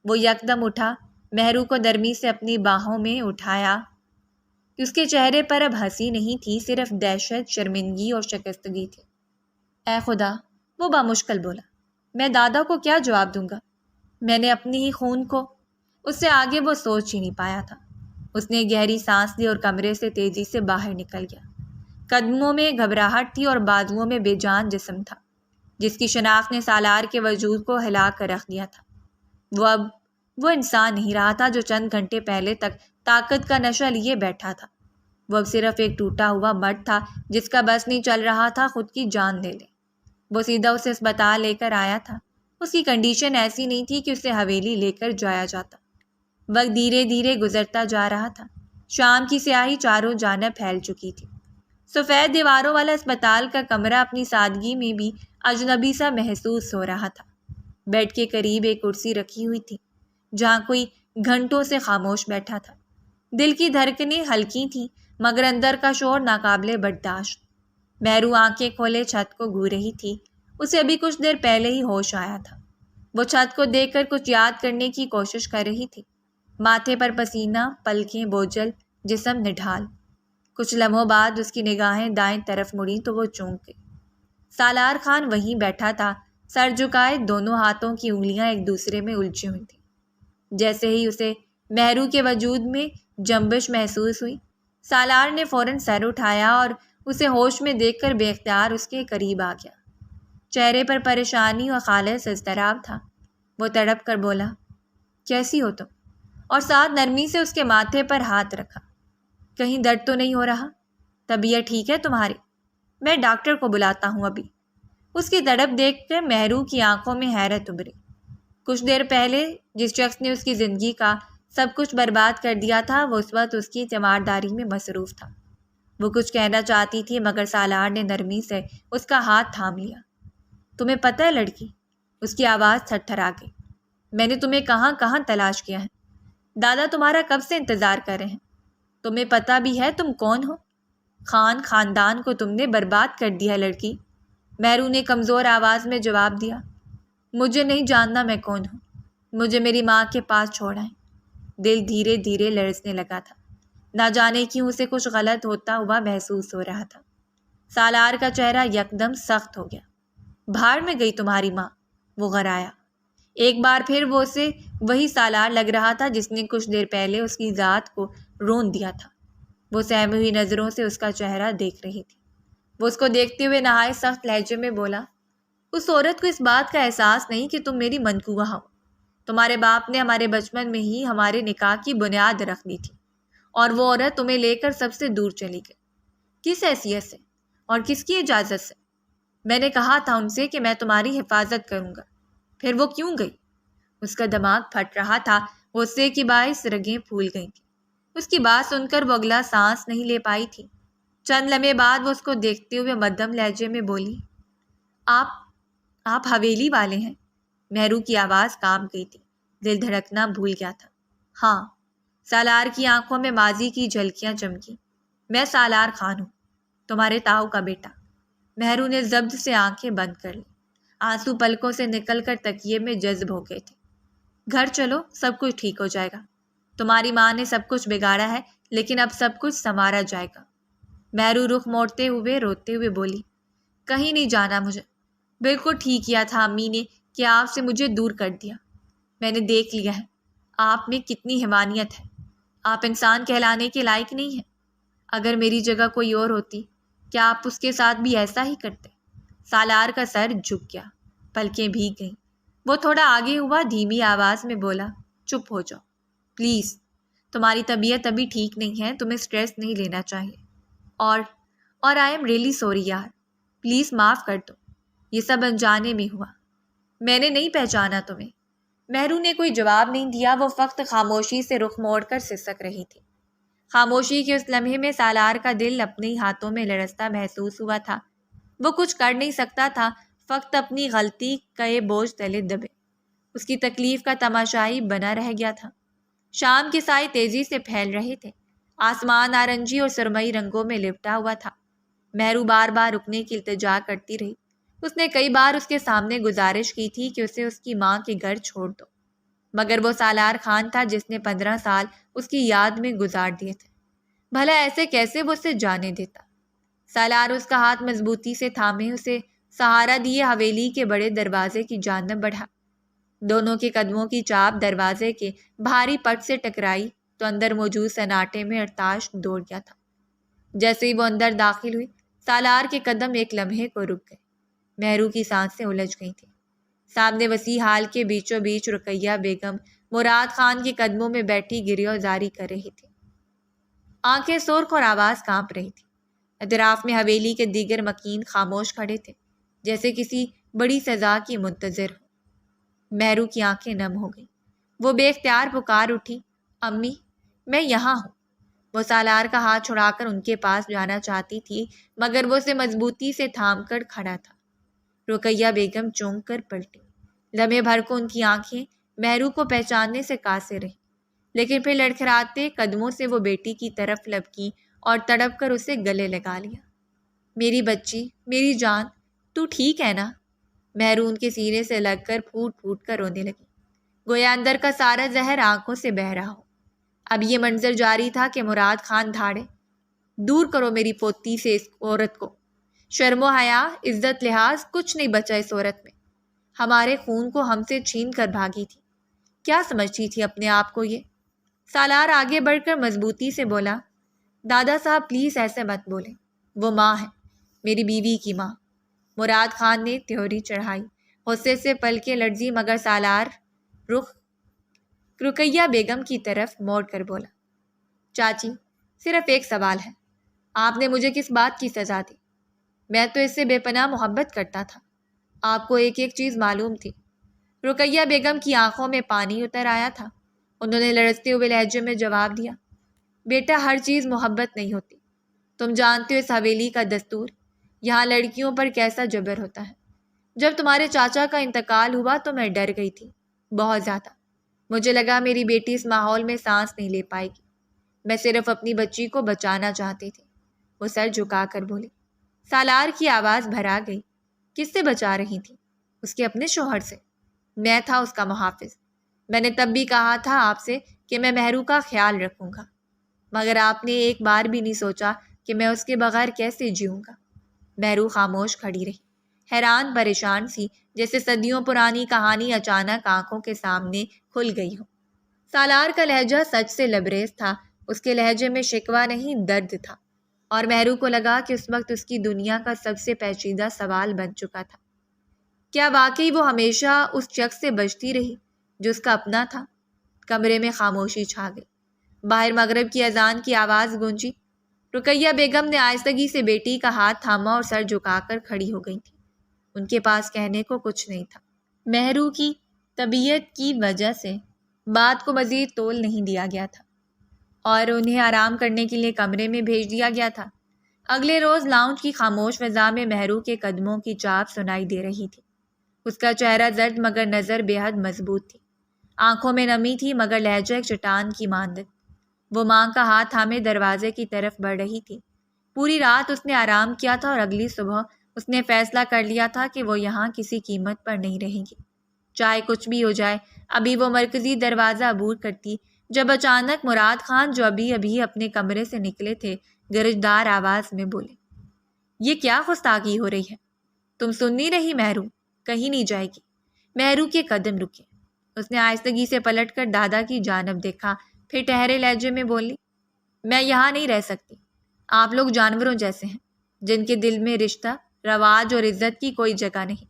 وہ یکدم اٹھا، مہرو کو نرمی سے اپنی باہوں میں اٹھایا کہ اس کے چہرے پر اب ہنسی نہیں تھی، صرف دہشت، شرمندگی اور شکستگی تھی۔ اے خدا، وہ بامشکل بولا، میں دادا کو کیا جواب دوں گا؟ میں نے اپنی ہی خون کو… اس سے آگے وہ سوچ ہی نہیں پایا تھا۔ اس نے گہری سانس لی اور کمرے سے تیزی سے باہر نکل گیا۔ قدموں میں گھبراہٹ تھی اور بازوؤں میں بے جان جسم تھا، جس کی شناخت نے سالار کے وجود کو ہلا کر رکھ دیا تھا۔ وہ انسان نہیں رہا تھا جو چند گھنٹے پہلے تک طاقت کا نشہ لیے بیٹھا تھا۔ وہ اب صرف ایک ٹوٹا ہوا مرد تھا جس کا بس نہیں چل رہا تھا خود کی جان لے لے۔ وہ سیدھا اسے اسپتال لے کر آیا تھا۔ اس کی کنڈیشن ایسی نہیں تھی کہ اسے حویلی لے کر جایا جاتا۔ وقت دھیرے دھیرے گزرتا جا رہا تھا۔ شام کی سیاہی چاروں جانب پھیل چکی تھی۔ سفید دیواروں والا اسپتال کا کمرہ اپنی سادگی میں بھی اجنبی سا محسوس ہو رہا تھا۔ بیڈ کے قریب ایک کرسی رکھی ہوئی تھی جہاں کوئی گھنٹوں سے خاموش بیٹھا تھا۔ دل کی دھڑکنیں ہلکی تھیں مگر اندر کا شور ناقابل برداشت۔ مہرو آنکھیں کھولے چھت کو گھور رہی تھی۔ اسے ابھی کچھ دیر پہلے ہی ہوش آیا تھا۔ وہ چھت کو دیکھ کر کچھ یاد کرنے کی کوشش کر رہی تھی۔ ماتھے پر پسینہ، پلکیں بوجھل، جسم نڈھال۔ کچھ لمحوں بعد اس کی نگاہیں دائیں طرف مڑیں تو وہ چونک گئی۔ سالار خان وہیں بیٹھا تھا، سر جھکائے، دونوں ہاتھوں کی انگلیاں ایک دوسرے میں الجھی ہوئی تھیں۔ جیسے ہی اسے مہرو کے وجود میں جنبش محسوس ہوئی، سالار نے فوراً سر اٹھایا اور اسے ہوش میں دیکھ کر بے اختیار اس کے قریب آ گیا۔ چہرے پر پریشانی اور خالص اضطراب تھا۔ وہ تڑپ کر بولا، کیسی ہو تم؟ اور ساتھ نرمی سے اس کے ماتھے پر ہاتھ رکھا۔ کہیں درد تو نہیں ہو رہا؟ طبیعت ٹھیک ہے تمہاری؟ میں ڈاکٹر کو بلاتا ہوں ابھی۔ اس کی تڑپ دیکھ کر مہرو کی آنکھوں میں حیرت ابھری۔ کچھ دیر پہلے جس شخص نے اس کی زندگی کا سب کچھ برباد کر دیا تھا، وہ اس وقت اس کی تیمارداری میں مصروف تھا۔ وہ کچھ کہنا چاہتی تھی مگر سالار نے نرمی سے اس کا ہاتھ تھام لیا۔ تمہیں پتہ ہے لڑکی، اس کی آواز تھر تھرا گئی، میں نے تمہیں کہاں کہاں تلاش کیا ہے۔ دادا تمہارا کب سے انتظار کر رہے ہیں۔ تمہیں پتہ بھی ہے تم کون ہو؟ خاندان کو تم نے برباد کر دیا لڑکی۔ مہرو نے کمزور آواز میں جواب دیا، مجھے نہیں جاننا میں کون ہوں، مجھے میری ماں کے پاس چھوڑائیں۔ دل دھیرے دھیرے لرزنے لگا تھا۔ نہ جانے کیوں اسے کچھ غلط ہوتا ہوا محسوس ہو رہا تھا۔ سالار کا چہرہ یکدم سخت ہو گیا۔ بھاڑ میں گئی تمہاری ماں، وہ غرایا۔ ایک بار پھر وہ اسے وہی سالار لگ رہا تھا جس نے کچھ دیر پہلے اس کی ذات کو رون دیا تھا۔ وہ سہمی ہوئی نظروں سے اس کا چہرہ دیکھ رہی تھی۔ وہ اس کو دیکھتے ہوئے نہایت سخت لہجے میں بولا، اس عورت کو اس بات کا احساس نہیں کہ تم میری منقوہ ہو۔ تمہارے باپ نے ہمارے بچپن میں ہی ہمارے نکاح کی بنیاد رکھ دی تھی اور وہ عورت تمہیں لے کر سب سے دور چلی گئی۔ کس حیثیت سے اور کس کی اجازت سے؟ میں نے کہا تھا ان سے کہ میں تمہاری حفاظت کروں گا، پھر وہ کیوں گئی؟ اس کا دماغ پھٹ رہا تھا، غصے کی باعث رگیں پھول گئی تھیں۔ اس کی بات سن کر وہ اگلا سانس نہیں لے پائی تھی۔ چند لمحے بعد وہ اس کو دیکھتے ہوئے مدھم لہجے میں بولی، آپ حویلی والے ہیں؟ مہرو کی آواز کانپ گئی تھی، دل دھڑکنا بھول گیا تھا۔ ہاں۔ سالار کی آنکھوں میں ماضی کی جھلکیاں چمکی۔ میں سالار خان ہوں، تمہارے تاؤ کا بیٹا۔ مہرو نے ضبط سے آنکھیں بند کر لی۔ آنسو پلکوں سے نکل کر تکیے میں جذب ہو گئے تھے۔ گھر چلو، سب کچھ ٹھیک ہو جائے گا۔ تمہاری ماں نے سب کچھ بگاڑا ہے لیکن اب سب کچھ سنوارا جائے گا۔ مہرو رخ موڑتے ہوئے روتے ہوئے بولی، کہیں نہیں جانا مجھے۔ بالکل ٹھیک کیا تھا امی نے کہ آپ سے مجھے دور کر دیا۔ میں نے دیکھ لیا ہے آپ میں کتنی حیوانیت ہے۔ آپ انسان کہلانے کے لائق نہیں ہیں۔ اگر میری جگہ کوئی اور ہوتی، کیا آپ اس کے ساتھ بھی ایسا ہی کرتے؟ سالار کا سر جھک گیا، پلکیں بھیگ گئیں۔ وہ تھوڑا آگے ہوا، دھیمی آواز میں بولا، چپ ہو جاؤ پلیز، تمہاری طبیعت ابھی ٹھیک نہیں ہے، تمہیں سٹریس نہیں لینا چاہیے۔ اور آئی ایم ریئلی سوری یار، پلیز معاف کر دو، یہ سب انجانے میں ہوا، میں نے نہیں پہچانا تمہیں۔ مہرو نے کوئی جواب نہیں دیا، وہ فقط خاموشی سے رخ موڑ کر سسک رہی تھی۔ خاموشی کے اس لمحے میں سالار کا دل اپنے ہی ہاتھوں میں لرزتا محسوس ہوا تھا۔ وہ کچھ کر نہیں سکتا تھا، فقط اپنی غلطی کا یہ بوجھ تلے دبے اس کی تکلیف کا تماشائی بنا رہ گیا تھا۔ شام کے سائے تیزی سے پھیل رہے تھے، آسمان نارنجی اور سرمئی رنگوں میں لپٹا ہوا تھا۔ مہرو بار بار رکنے کی التجا کرتی رہی۔ اس نے کئی بار اس کے سامنے گزارش کی تھی کہ اسے اس کی ماں کے گھر چھوڑ دو، مگر وہ سالار خان تھا جس نے 15 سال اس کی یاد میں گزار دیے تھے۔ بھلا ایسے کیسے وہ اسے جانے دیتا؟ سالار اس کا ہاتھ مضبوطی سے تھامے اسے سہارا دیے حویلی کے بڑے دروازے کی جانب بڑھا۔ دونوں کے قدموں کی چاپ دروازے کے بھاری پٹ سے ٹکرائی تو اندر موجود سناٹے میں ارتاش دوڑ گیا تھا۔ جیسے ہی وہ اندر داخل ہوئی، سالار کے قدم ایک لمحے کو رک گئے۔ مہرو کی سانسیں الجھ گئی تھیں۔ سامنے وسیع ہال کے بیچوں بیچ رقیہ بیگم مراد خان کے قدموں میں بیٹھی گریہ زاری کر رہی تھی۔ آنکھیں سرخ اور آواز کانپ رہی تھی۔ اطراف میں حویلی کے دیگر مکین خاموش کھڑے تھے، جیسے کسی بڑی سزا کی منتظر ہو۔ مہرو کی آنکھیں نم ہو گئیں۔ وہ بے اختیار پکار اٹھی، امی، میں یہاں ہوں۔ وہ سالار کا ہاتھ چھڑا کر ان کے پاس جانا چاہتی تھی، مگر وہ اسے مضبوطی سے تھام کر کھڑا تھا۔ رقیہ بیگم چونک کر پلٹی۔ لمحے بھر کو ان کی آنکھیں مہرو کو پہچاننے سے قاصر رہیں، لیکن پھر لڑکھڑاتے قدموں سے وہ بیٹی کی طرف لپکی اور تڑپ کر اسے گلے لگا لیا۔ میری بچی، میری جان، تو ٹھیک ہے نا؟ مہرو ان کے سینے سے لگ کر پھوٹ پھوٹ کر رونے لگی، گویا اندر کا سارا زہر آنکھوں سے بہہ رہا ہو۔ اب یہ منظر جاری تھا کہ مراد خان دھاڑے، دور کرو میری پوتی سے اس عورت کو۔ شرم و حیا، عزت لحاظ کچھ نہیں بچا اس عورت میں۔ ہمارے خون کو ہم سے چھین کر بھاگی تھی۔ کیا سمجھتی تھی اپنے آپ کو یہ؟ سالار آگے بڑھ کر مضبوطی سے بولا، دادا صاحب پلیز ایسے مت بولیں، وہ ماں ہے، میری بیوی کی ماں۔ مراد خان نے تیوری چڑھائی، غصے سے پلکیں لرزی، مگر سالار رخ رقیہ بیگم کی طرف موڑ کر بولا، چاچی صرف ایک سوال ہے، آپ نے مجھے کس بات کی سزا دی؟ میں تو اس سے بے پناہ محبت کرتا تھا، آپ کو ایک ایک چیز معلوم تھی۔ رقیہ بیگم کی آنکھوں میں پانی اتر آیا تھا۔ انہوں نے لرزتے ہوئے لہجے میں جواب دیا، بیٹا ہر چیز محبت نہیں ہوتی، تم جانتے ہو اس حویلی کا دستور، یہاں لڑکیوں پر کیسا جبر ہوتا ہے۔ جب تمہارے چاچا کا انتقال ہوا تو میں ڈر گئی تھی، بہت زیادہ۔ مجھے لگا میری بیٹی اس ماحول میں سانس نہیں لے پائے گی۔ میں صرف اپنی بچی کو بچانا چاہتی تھی۔ وہ سر جھکا کر بولی۔ سالار کی آواز بھرا گئی، کس سے بچا رہی تھی؟ اس کے اپنے شوہر سے۔ میں تھا اس کا محافظ۔ میں نے تب بھی کہا تھا آپ سے کہ میں مہرو کا خیال رکھوں گا، مگر آپ نے ایک بار بھی نہیں سوچا کہ میں اس کے بغیر کیسے جیوں گا۔ مہرو خاموش کھڑی رہی، حیران پریشان سی، جیسے صدیوں پرانی کہانی اچانک آنکھوں کے سامنے کھل گئی ہو۔ سالار کا لہجہ سچ سے لبریز تھا، اس کے لہجے میں شکوہ نہیں درد تھا، اور مہرو کو لگا کہ اس وقت اس کی دنیا کا سب سے پیچیدہ سوال بن چکا تھا، کیا واقعی وہ ہمیشہ اس شخص سے بچتی رہی جو اس کا اپنا تھا؟ کمرے میں خاموشی چھا گئی۔ باہر مغرب کی اذان کی آواز گونجی۔ رقیہ بیگم نے آہستگی سے بیٹی کا ہاتھ تھاما اور سر جھکا کر کھڑی ہو گئی تھی۔ ان کے پاس کہنے کو کچھ نہیں تھا۔ مہرو کی طبیعت کی وجہ سے بات کو مزید تول نہیں دیا گیا تھا اور انہیں آرام کرنے کے لیے کمرے میں بھیج دیا گیا تھا۔ اگلے روز لاؤنج کی خاموش فضا میں مہرو کے قدموں کی چاپ سنائی دے رہی تھی۔ اس کا چہرہ زرد مگر نظر بے حد مضبوط تھی، آنکھوں میں نمی تھی مگر لہجہ ایک چٹان کی مانند۔ وہ ماں کا ہاتھ تھامے دروازے کی طرف بڑھ رہی تھی۔ پوری رات اس نے آرام کیا تھا اور اگلی صبح اس نے فیصلہ کر لیا تھا کہ وہ یہاں کسی قیمت پر نہیں رہے گی، چاہے کچھ بھی ہو جائے۔ ابھی وہ مرکزی دروازہ عبور کرتی جب اچانک مراد خان، جو ابھی ابھی اپنے کمرے سے نکلے تھے، گرجدار آواز میں بولے، یہ کیا گستاخی ہو رہی ہے؟ تم سن نہیں رہی؟ مہرو کہیں نہیں جائے گی۔ مہرو کے قدم رکے۔ اس نے آہستگی سے پلٹ کر دادا کی جانب دیکھا، پھر ٹھہرے لہجے میں بولی، میں یہاں نہیں رہ سکتی۔ آپ لوگ جانوروں جیسے ہیں جن کے دل میں رشتہ، رواج اور عزت کی کوئی جگہ نہیں۔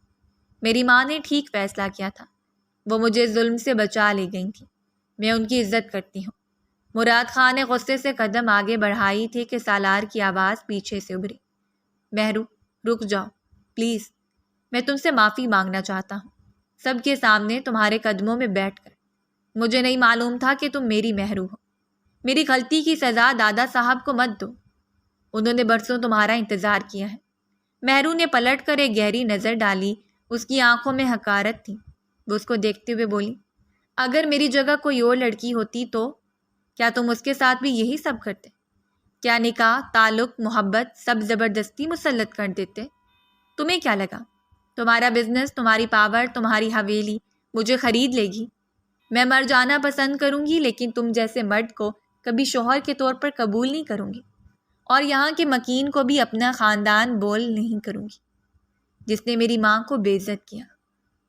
میری ماں نے ٹھیک فیصلہ کیا تھا، وہ مجھے ظلم سے بچا لے گئی تھی، میں ان کی عزت کرتی ہوں۔ مراد خان نے غصے سے قدم آگے بڑھائی تھے کہ سالار کی آواز پیچھے سے ابھری، مہرو رک جاؤ پلیز، میں تم سے معافی مانگنا چاہتا ہوں، سب کے سامنے تمہارے قدموں میں بیٹھ کر۔ مجھے نہیں معلوم تھا کہ تم میری مہرو ہو۔ میری غلطی کی سزا دادا صاحب کو مت دو، انہوں نے برسوں تمہارا انتظار کیا ہے۔ مہرو نے پلٹ کر ایک گہری نظر ڈالی، اس کی آنکھوں میں حقارت تھی۔ وہ اس کو دیکھتے ہوئے بولی، اگر میری جگہ کوئی اور لڑکی ہوتی تو کیا تم اس کے ساتھ بھی یہی سب کرتے؟ کیا نکاح، تعلق، محبت سب زبردستی مسلط کر دیتے؟ تمہیں کیا لگا تمہارا بزنس، تمہاری پاور، تمہاری حویلی مجھے خرید لے گی؟ میں مر جانا پسند کروں گی، لیکن تم جیسے مرد کو کبھی شوہر کے طور پر قبول نہیں کروں گی، اور یہاں کے مکین کو بھی اپنا خاندان بول نہیں کروں گی جس نے میری ماں کو بے عزت کیا۔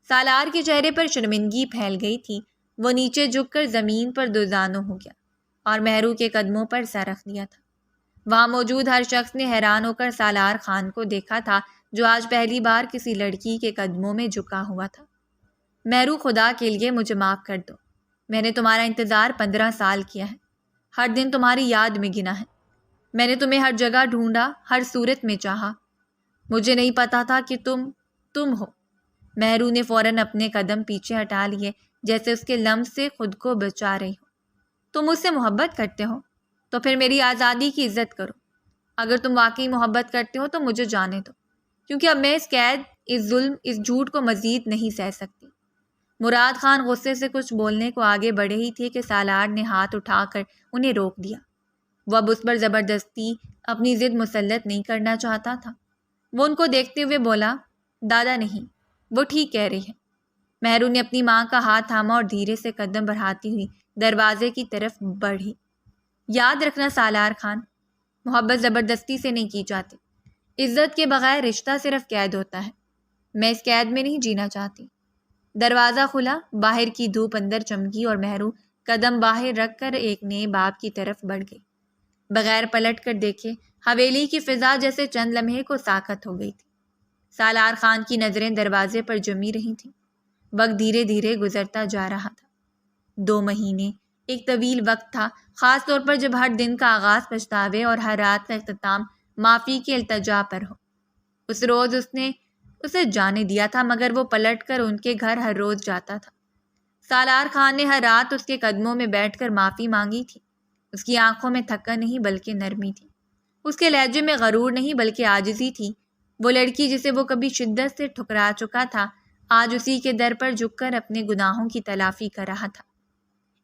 سالار کے چہرے پر شرمندگی پھیل گئی تھی۔ وہ نیچے جھک کر زمین پر دوزانوں ہو گیا اور مہرو کے قدموں پر سر رکھ دیا تھا۔ وہاں موجود ہر شخص نے حیران ہو کر سالار خان کو دیکھا تھا، جو آج پہلی بار کسی لڑکی کے قدموں میں جھکا ہوا تھا۔ مہرو، خدا کے لیے مجھے معاف کر دو، میں نے تمہارا انتظار 15 سال کیا ہے، ہر دن تمہاری یاد میں گنا ہے، میں نے تمہیں ہر جگہ ڈھونڈا، ہر صورت میں چاہا، مجھے نہیں پتا تھا کہ تم ہو۔ مہرو نے فوراً اپنے قدم پیچھے ہٹا لیے، جیسے اس کے لمس سے خود کو بچا رہی ہو۔ تم مجھ سے محبت کرتے ہو تو پھر میری آزادی کی عزت کرو۔ اگر تم واقعی محبت کرتے ہو تو مجھے جانے دو، کیونکہ اب میں اس قید، اس ظلم، اس جھوٹ کو مزید نہیں سہ سکتی۔ مراد خان غصے سے کچھ بولنے کو آگے بڑھے ہی تھے کہ سالار نے ہاتھ اٹھا کر انہیں روک دیا۔ وہ اب اس پر زبردستی اپنی ضد مسلط نہیں کرنا چاہتا تھا۔ وہ ان کو دیکھتے ہوئے بولا، دادا نہیں، وہ ٹھیک کہہ رہی ہے۔ مہرو نے اپنی ماں کا ہاتھ تھاما اور دھیرے سے قدم بڑھاتی ہوئی دروازے کی طرف بڑھی۔ یاد رکھنا سالار خان، محبت زبردستی سے نہیں کی جاتی، عزت کے بغیر رشتہ صرف قید ہوتا ہے، میں اس قید میں نہیں جینا چاہتی۔ دروازہ کھلا، باہر کی دھوپ اندر چمکی اور مہرو قدم باہر رکھ کر ایک نئے باب کی طرف بڑھ گئی۔ بغیر پلٹ کر دیکھے حویلی کی فضا جیسے چند لمحے کو ساکت ہو گئی تھی۔ سالار خان کی نظریں دروازے پر جمی رہی تھیں۔ وقت دھیرے دھیرے گزرتا جا رہا تھا۔ 2 مہینے ایک طویل وقت تھا، خاص طور پر جب ہر دن کا آغاز پچھتاوے اور ہر رات کا اختتام معافی کی التجا پر ہو۔ اس روز اس نے اسے جانے دیا تھا، مگر وہ پلٹ کر ان کے گھر ہر روز جاتا تھا۔ سالار خان نے ہر رات اس کے قدموں میں بیٹھ کر معافی مانگی تھی۔ اس کی آنکھوں میں تھکن نہیں بلکہ نرمی تھی، اس کے لہجے میں غرور نہیں بلکہ عاجزی تھی۔ وہ لڑکی جسے وہ کبھی شدت سے ٹھکرا چکا تھا، آج اسی کے در پر جھک کر اپنے گناہوں کی تلافی کر رہا تھا۔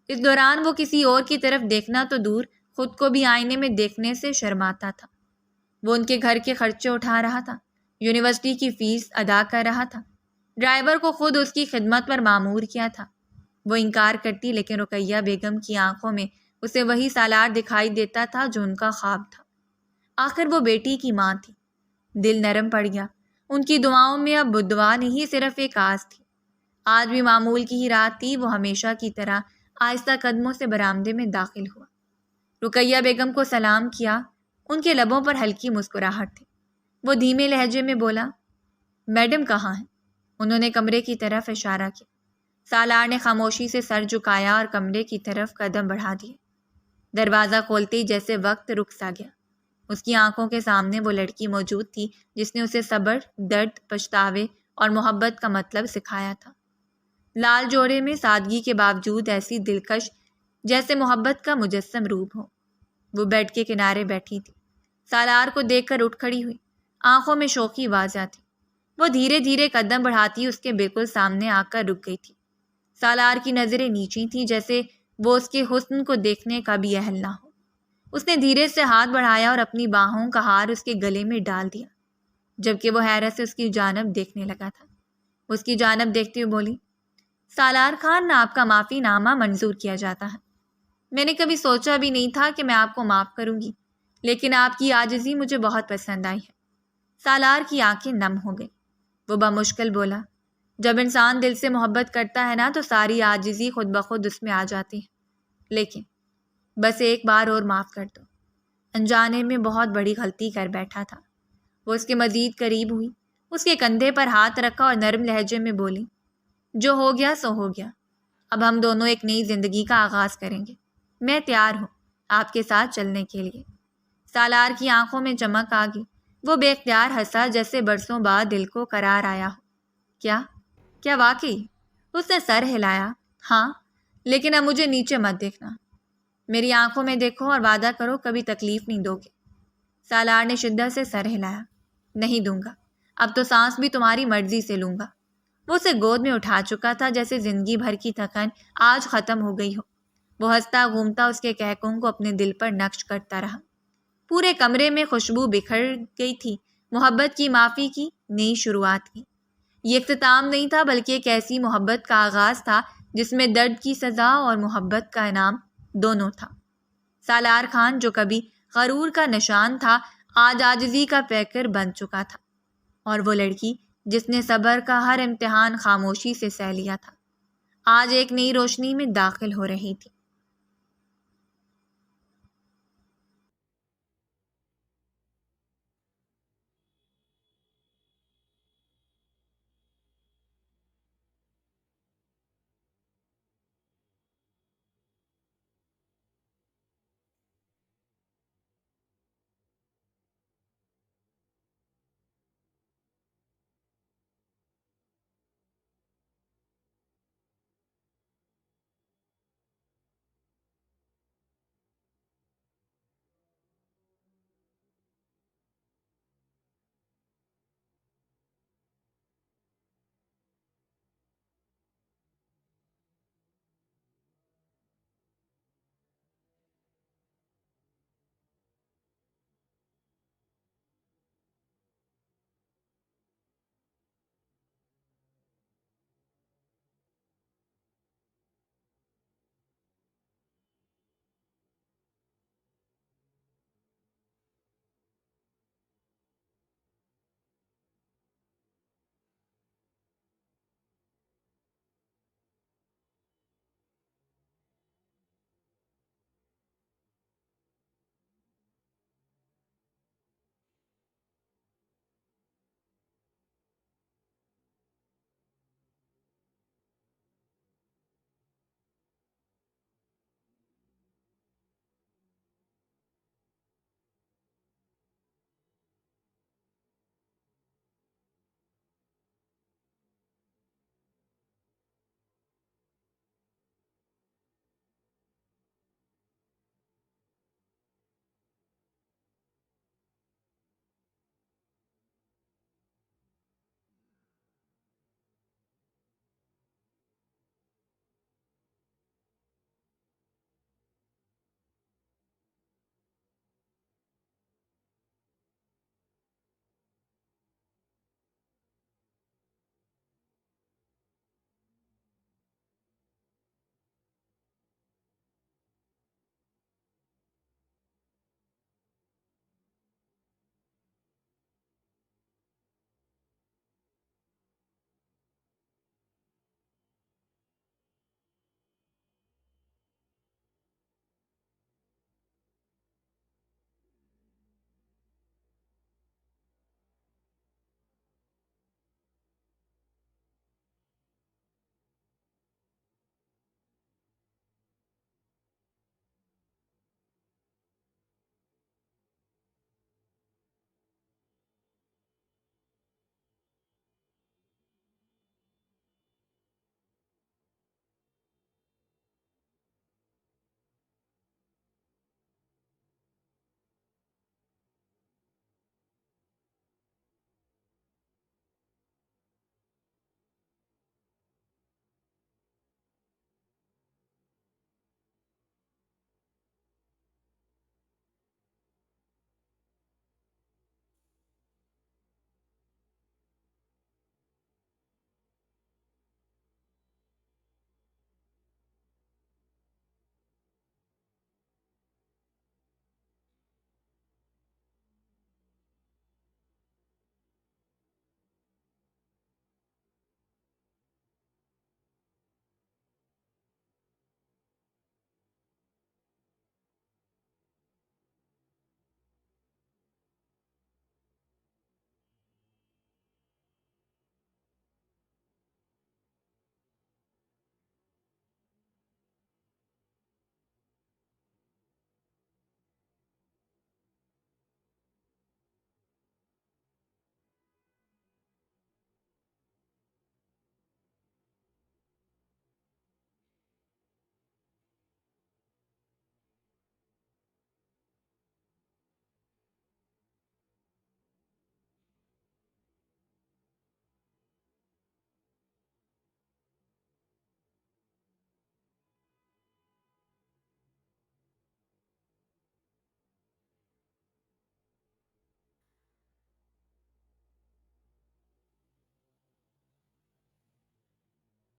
اس دوران وہ کسی اور کی طرف دیکھنا تو دور، خود کو بھی آئینے میں دیکھنے سے شرماتا تھا۔ وہ ان کے گھر کے خرچے اٹھا رہا تھا، یونیورسٹی کی فیس ادا کر رہا تھا، ڈرائیور کو خود اس کی خدمت پر مامور کیا تھا۔ وہ انکار کرتی، لیکن رقیہ بیگم کی آنکھوں میں اسے وہی سالار دکھائی دیتا تھا جو ان کا خواب تھا۔ آخر وہ بیٹی کی ماں تھی۔ دل نرم پڑ گیا۔ ان کی دعاؤں میں اب دعا نہیں، صرف ایک آس تھی۔ آج بھی معمول کی ہی رات تھی۔ وہ ہمیشہ کی طرح آہستہ قدموں سے برآمدے میں داخل ہوا، رقیہ بیگم کو سلام کیا۔ ان کے لبوں پر ہلکی مسکراہٹ تھی۔ وہ دھیمے لہجے میں بولا، میڈم کہاں ہیں؟ انہوں نے کمرے کی طرف اشارہ کیا۔ سالار نے خاموشی سے سر جھکایا اور کمرے کی طرف قدم بڑھا دیے۔ دروازہ کھولتے ہی جیسے وقت رک سا گیا۔ اس کی آنکھوں کے سامنے وہ لڑکی موجود تھی جس نے اسے صبر، درد، پچھتاوے اور محبت کا مطلب سکھایا تھا۔ لال جوڑے میں سادگی کے باوجود ایسی دلکش جیسے محبت کا مجسم روپ ہو۔ وہ بیڈ کے کنارے بیٹھی تھی، سالار کو دیکھ کر اٹھ کھڑی ہوئی، آنکھوں میں شوخی واضح تھی۔ وہ دھیرے دھیرے قدم بڑھاتی اس کے بالکل سامنے آ کر رک گئی تھی۔ سالار کی نظریں نیچی تھیں، جیسے وہ اس کے حسن کو دیکھنے کا بھی اہل نہ ہو۔ اس نے دھیرے سے ہاتھ بڑھایا اور اپنی باہوں کا ہار اس کے گلے میں ڈال دیا، جبکہ وہ حیرت سے اس کی جانب دیکھنے لگا تھا۔ اس کی جانب دیکھتے ہوئے بولی، سالار خان، آپ کا معافی نامہ منظور کیا جاتا ہے۔ میں نے کبھی سوچا بھی نہیں تھا کہ میں آپ کو معاف کروں گی، لیکن آپ کی عاجزی مجھے بہت پسند آئی ہے۔ سالار کی آنکھیں نم ہو گئی۔ وہ بمشکل بولا، جب انسان دل سے محبت کرتا ہے نا تو ساری عاجزی خود بخود اس میں آ جاتی ہے۔ لیکن بس ایک بار اور معاف کر دو، انجانے میں بہت بڑی غلطی کر بیٹھا تھا۔ وہ اس کے مزید قریب ہوئی، اس کے کندھے پر ہاتھ رکھا اور نرم لہجے میں بولی، جو ہو گیا سو ہو گیا، اب ہم دونوں ایک نئی زندگی کا آغاز کریں گے۔ میں تیار ہوں آپ کے ساتھ چلنے کے لیے۔ سالار کی آنکھوں میں چمک آ گئی۔ وہ بے اختیار ہنسا، جیسے برسوں بعد دل کو قرار آیا ہو۔ کیا واقعی؟ اس نے سر ہلایا۔ ہاں، لیکن اب مجھے نیچے مت دیکھنا۔ میری آنکھوں میں دیکھو اور وعدہ کرو کبھی تکلیف نہیں دو گے۔ سالار نے شدت سے سر ہلایا۔ نہیں دوں گا، اب تو سانس بھی تمہاری مرضی سے لوں گا۔ وہ اسے گود میں اٹھا چکا تھا جیسے زندگی بھر کی تھکن آج ختم ہو گئی ہو۔ وہ ہنستا گھومتا اس کے کہکوں کو اپنے دل پر نقش کرتا رہا۔ پورے کمرے میں خوشبو بکھر گئی تھی، محبت کی معافی کی نئی شروعات کی۔ یہ اختتام نہیں تھا بلکہ ایک ایسی محبت کا آغاز تھا جس میں درد کی سزا اور محبت کا انعام دونوں تھا۔ سالار خان جو کبھی غرور کا نشان تھا آج عاجزی کا پیکر بن چکا تھا، اور وہ لڑکی جس نے صبر کا ہر امتحان خاموشی سے سہ لیا تھا آج ایک نئی روشنی میں داخل ہو رہی تھی۔